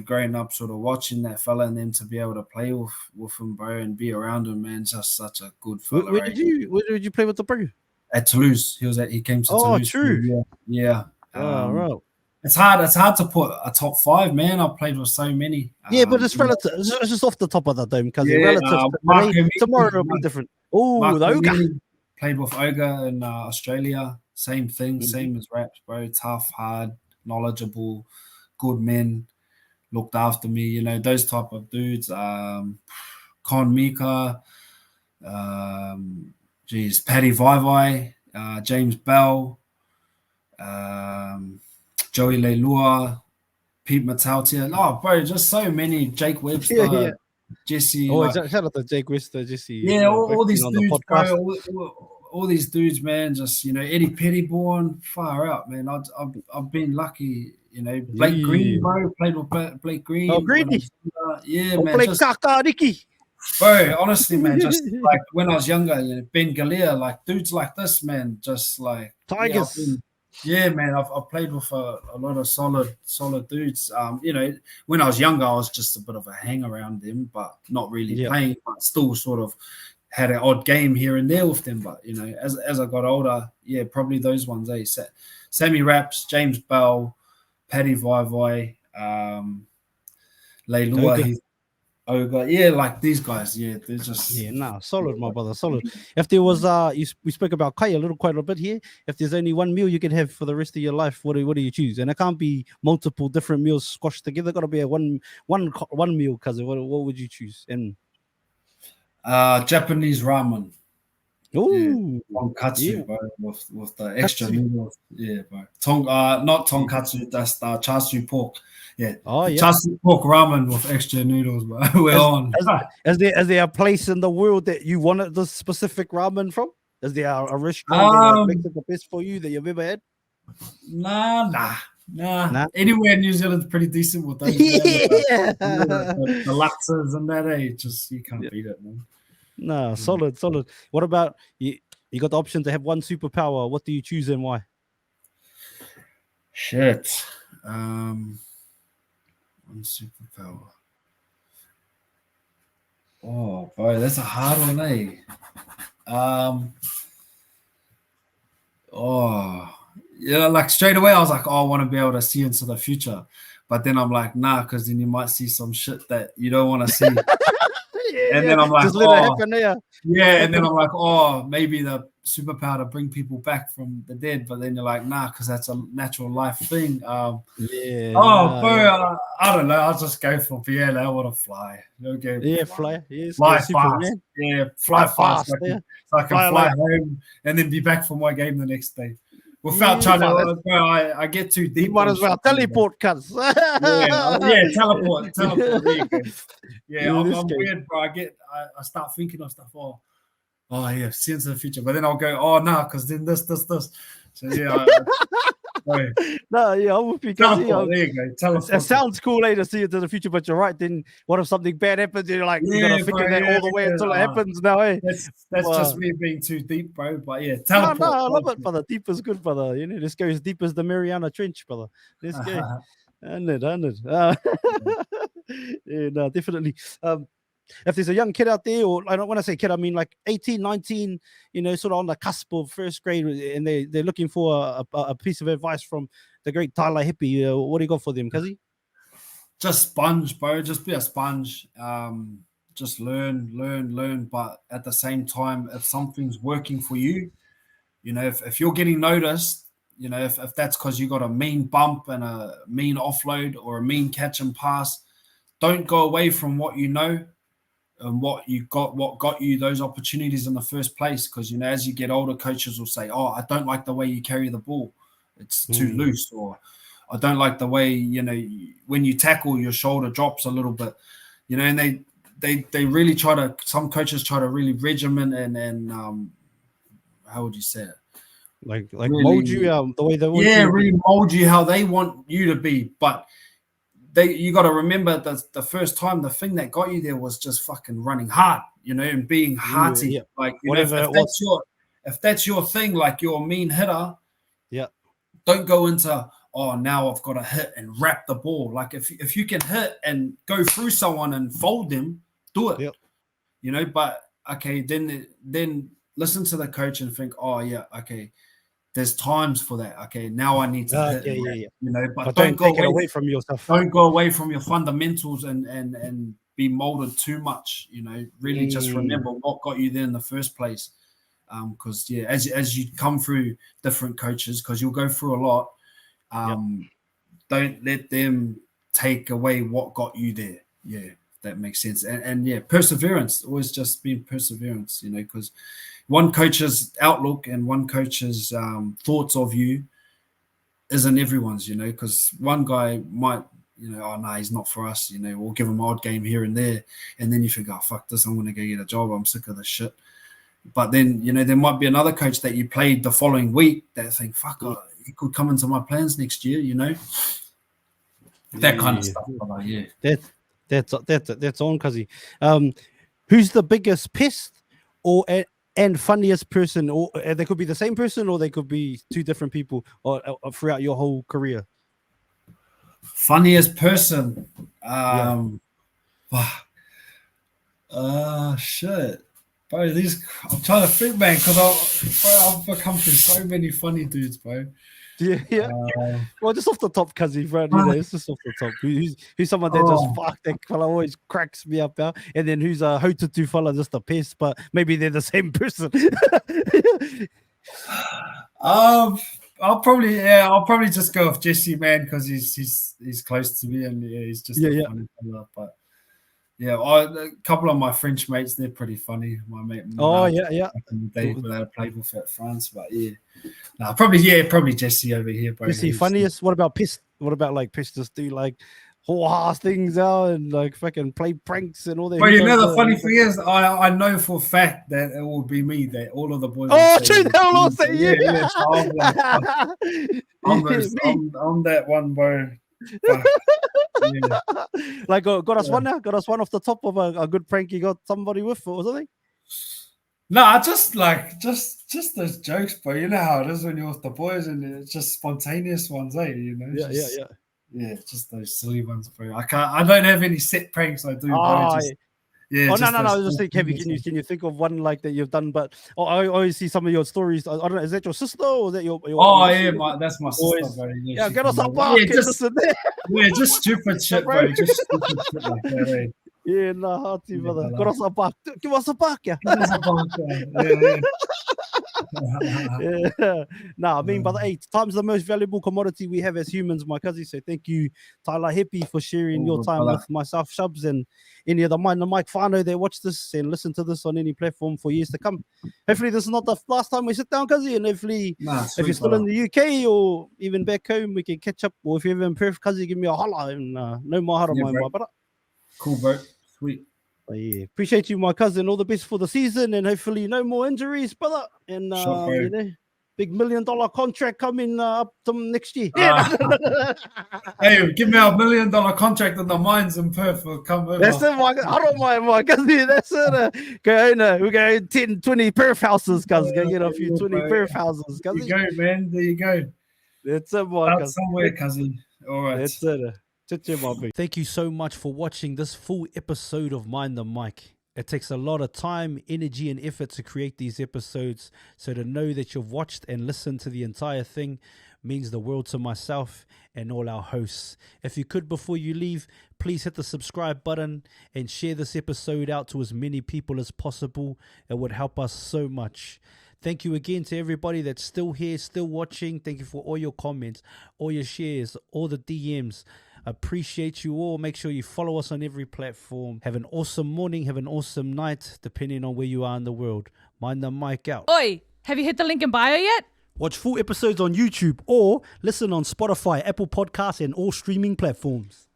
[SPEAKER 2] growing up, sort of watching that fella, and then to be able to play with him, bro, and be around him, man, just such a good fella.
[SPEAKER 1] Where did you play with the bro?
[SPEAKER 2] At Toulouse. He came to Toulouse. Oh,
[SPEAKER 1] true.
[SPEAKER 2] Yeah.
[SPEAKER 1] Right.
[SPEAKER 2] It's hard to put a top 5, man. I've played with so many.
[SPEAKER 1] But it's relative. It's just off the top of the dome, because relative. Tomorrow it'll be different. Oh, the Ogre.
[SPEAKER 2] Played with Ogre in Australia. Same thing, same as Raps, bro. Tough, hard, knowledgeable, good men. Looked after me, those type of dudes. Con Mika, Paddy Vai, James Bell, Joey Leilua, Pete Matautia. Oh, bro, just so many. Jake Webster, Jesse.
[SPEAKER 1] Shout out to Jake Webster, Jesse.
[SPEAKER 2] Yeah, all these dudes, bro. All these dudes, man. Just Eddie Pettyborn, far out, man. I've been lucky. Blake Green, bro. Played with Blake Green.
[SPEAKER 1] Oh, Greeny.
[SPEAKER 2] Man.
[SPEAKER 1] Blake Ricky.
[SPEAKER 2] Bro, honestly, man, just like when I was younger, Ben Galea, like dudes like this, man, just like
[SPEAKER 1] Tigers.
[SPEAKER 2] Man, I've played with a lot of solid dudes. When I was younger, I was just a bit of a hang around them, but not really playing, but still sort of had an odd game here and there with them. But as I got older, probably those ones. Sammy Raps, James Bell, Paddy Vai, Leilua, Ogre, like these guys, they're just
[SPEAKER 1] solid, my brother, solid. If there was we spoke about Kai quite a bit here. If there's only one meal you can have for the rest of your life, what do you choose? And it can't be multiple different meals squashed together. Got to be a one meal, cousin. What would you choose? And
[SPEAKER 2] Japanese ramen.
[SPEAKER 1] Ooh,
[SPEAKER 2] tonkatsu, bro, with the extra noodles. Bro. Not tonkatsu, that's the char siu pork. Char siu pork ramen with extra noodles, bro. We're on.
[SPEAKER 1] Is there a place in the world that you wanted this specific ramen from? Is there a restaurant that makes it the best for you that you've ever had?
[SPEAKER 2] Nah. Nah,
[SPEAKER 1] Nah.
[SPEAKER 2] anywhere in New Zealand's pretty decent with those, man.
[SPEAKER 1] Yeah.
[SPEAKER 2] The Luxors and that, just you can't
[SPEAKER 1] Yeah.
[SPEAKER 2] beat it, man.
[SPEAKER 1] No, solid. What about you? You got the option to have one superpower. What do you choose and why?
[SPEAKER 2] Shit. One superpower. Oh, boy, that's a hard one, eh? Like straight away, I was like, oh, I want to be able to see into the future. But then I'm like, nah, because then you might see some shit that you don't want to see. And then I'm like,
[SPEAKER 1] just let it happen there.
[SPEAKER 2] Yeah, and then I'm like, oh, maybe the superpower to bring people back from the dead. But then you're like, nah, because that's a natural life thing.
[SPEAKER 1] Yeah.
[SPEAKER 2] I don't know. I'll just go for I want to fly.
[SPEAKER 1] Fly. Yes,
[SPEAKER 2] fly
[SPEAKER 1] super,
[SPEAKER 2] fast.
[SPEAKER 1] man.
[SPEAKER 2] Yeah, fly fast. So I can fly
[SPEAKER 1] like...
[SPEAKER 2] home and then be back for my game the next day. Without trying to, I get too deep.
[SPEAKER 1] You might as well teleport, cuz.
[SPEAKER 2] Teleport. There you go. Yeah, I'm weird, bro. I start thinking of stuff. Oh yeah, see into the future. But then I'll go, oh no, because then this. So yeah.
[SPEAKER 1] No, yeah, I'm with you.
[SPEAKER 2] Teleport, there you go. Teleport.
[SPEAKER 1] It sounds cool to see into the future, but you're right. Then what if something bad happens? You're like, you gotta figure that all the way until it happens now, eh?
[SPEAKER 2] That's just me being too deep, bro. But yeah, teleport.
[SPEAKER 1] No, I love it, brother. Deep is good, brother. You know, this goes as deep as the Mariana Trench, brother. Let's go. 100. Yeah, no, definitely. If there's a young kid out there, or when I say kid, I mean like 18, 19, sort of on the cusp of first grade, and they're looking for a piece of advice from the great Tyla Hepi, what do you got for them, Cuzzy?
[SPEAKER 2] Just sponge, bro. Just be a sponge. Just learn. But at the same time, if something's working for you, if you're getting noticed, if that's because you got a mean bump and a mean offload or a mean catch and pass, don't go away from what you know and what got you those opportunities in the first place. Because as you get older, coaches will say, oh, I don't like the way you carry the ball, it's too loose, or I don't like the way when you tackle, your shoulder drops a little bit, and they really try to, some coaches try to really regiment and how would you say it,
[SPEAKER 1] like really, mold you the way they want you to
[SPEAKER 2] really mold you how they want you to be. But you got to remember that the first time, the thing that got you there was just fucking running hard, and being hearty.
[SPEAKER 1] Yeah.
[SPEAKER 2] Like, if that's your thing, like you're a mean hitter, don't go into, oh, now I've got to hit and wrap the ball. Like if you can hit and go through someone and fold them, do it. But okay, then listen to the coach and think, oh yeah, okay, there's times for that. Okay, now I need to hit. But don't go
[SPEAKER 1] away from yourself.
[SPEAKER 2] Don't go away from your fundamentals and be molded too much. Really just remember what got you there in the first place. Because as you come through different coaches, because you'll go through a lot, don't let them take away what got you there. Yeah, that makes sense. And perseverance, always just being perseverance, because one coach's outlook and one coach's thoughts of you isn't everyone's, because one guy might, oh no, he's not for us, we'll give him an odd game here and there, and then you think, oh fuck this, I'm gonna go get a job, I'm sick of this shit. But then there might be another coach that you played the following week that think, fuck, he could come into my plans next year, that kind of stuff.
[SPEAKER 1] That's on, Cuzzy. Who's the biggest pest and funniest person, or they could be the same person, or they could be two different people, or throughout your whole career?
[SPEAKER 2] Funniest person, shit, bro. I'm trying to think, man, because I've become through so many funny dudes, bro.
[SPEAKER 1] Yeah. Well, just off the top, Cuzzy, bro. It's just off the top. Who's someone that just fuck that fella always cracks me up out, and then who's a Hotutu fella, just a pest, but maybe they're the same person.
[SPEAKER 2] I'll probably just go with Jesse, man, because he's close to me, and he's just a funny fella. But a couple of my French mates, they're pretty funny. My mate. Back in the day, without a played with at France, but probably Jesse over here, bro.
[SPEAKER 1] Jesse, funniest. What about pest? What about like pest? Just do like whole things out and like fucking play pranks and all that.
[SPEAKER 2] But you know the funny thing is, I know for a fact that it will be me that all of the boys.
[SPEAKER 1] Oh,
[SPEAKER 2] will say,
[SPEAKER 1] true, they'll all say you.
[SPEAKER 2] Yeah. So I'm like, fuck. I'm that one, bro. Fuck. Yeah.
[SPEAKER 1] Like got us one now, got us one off the top of a good prank you got somebody with or something.
[SPEAKER 2] No, just those jokes, bro. You know how it is when you're with the boys, and it's just spontaneous ones, eh? You know, yeah, just those silly ones, bro. I don't have any set pranks. I do, bro. Just, yeah.
[SPEAKER 1] Oh no! I was just thinking, can you think of one like that you've done? But I always see some of your stories. I don't know. Is that your sister or is that your
[SPEAKER 2] oh yeah, that's my sister, bro.
[SPEAKER 1] Yeah, get us a bark.
[SPEAKER 2] Yeah, just stupid shit, bro. Just stupid shit like that, eh?
[SPEAKER 1] Yeah, nah, hearty, brother. Get us a bark. Give us a bark, yeah.
[SPEAKER 2] Give us a bark, yeah.
[SPEAKER 1] Yeah. Nah, I mean, brother, hey, time's the most valuable commodity we have as humans, my cousin. So thank you, Tyla Hepi, for sharing your time with myself, Shubs, and any other Mind the Mic whānau that watch this and listen to this on any platform for years to come. Hopefully, this is not the last time we sit down, cousin, and hopefully, if you're still in the UK or even back home, we can catch up. Or if you're ever in Perth, cousin, give me a holla and no mahara, my brother. Cool, bro. Sweet. Yeah, appreciate you, my cousin. All the best for the season, and hopefully no more injuries, brother. And you know, big $1 million contract coming up to next year. Hey, give me a $1 million contract in the mines in Perth. We'll come over. That's it, I don't mind, my cousin. That's it. Go in, we go 10, 20 Perth houses, cousin. Go get a few 20 Perth houses, cousin. There you go, man. There you go. That's it, my cousin. Somewhere, cousin. All right. That's it. Thank you so much for watching this full episode of Mind the Mic. It takes a lot of time, energy, and effort to create these episodes. So to know that you've watched and listened to the entire thing means the world to myself and all our hosts. If you could, before you leave, please hit the subscribe button and share this episode out to as many people as possible. It would help us so much. Thank you again to everybody that's still here, still watching. Thank you for all your comments, all your shares, all the DMs. Appreciate you all. Make sure you follow us on every platform. Have an awesome morning. Have an awesome night, depending on where you are in the world. Mind the Mic out.
[SPEAKER 3] Oi, have you hit the link in bio yet?
[SPEAKER 1] Watch full episodes on YouTube or listen on Spotify, Apple Podcasts, and all streaming platforms.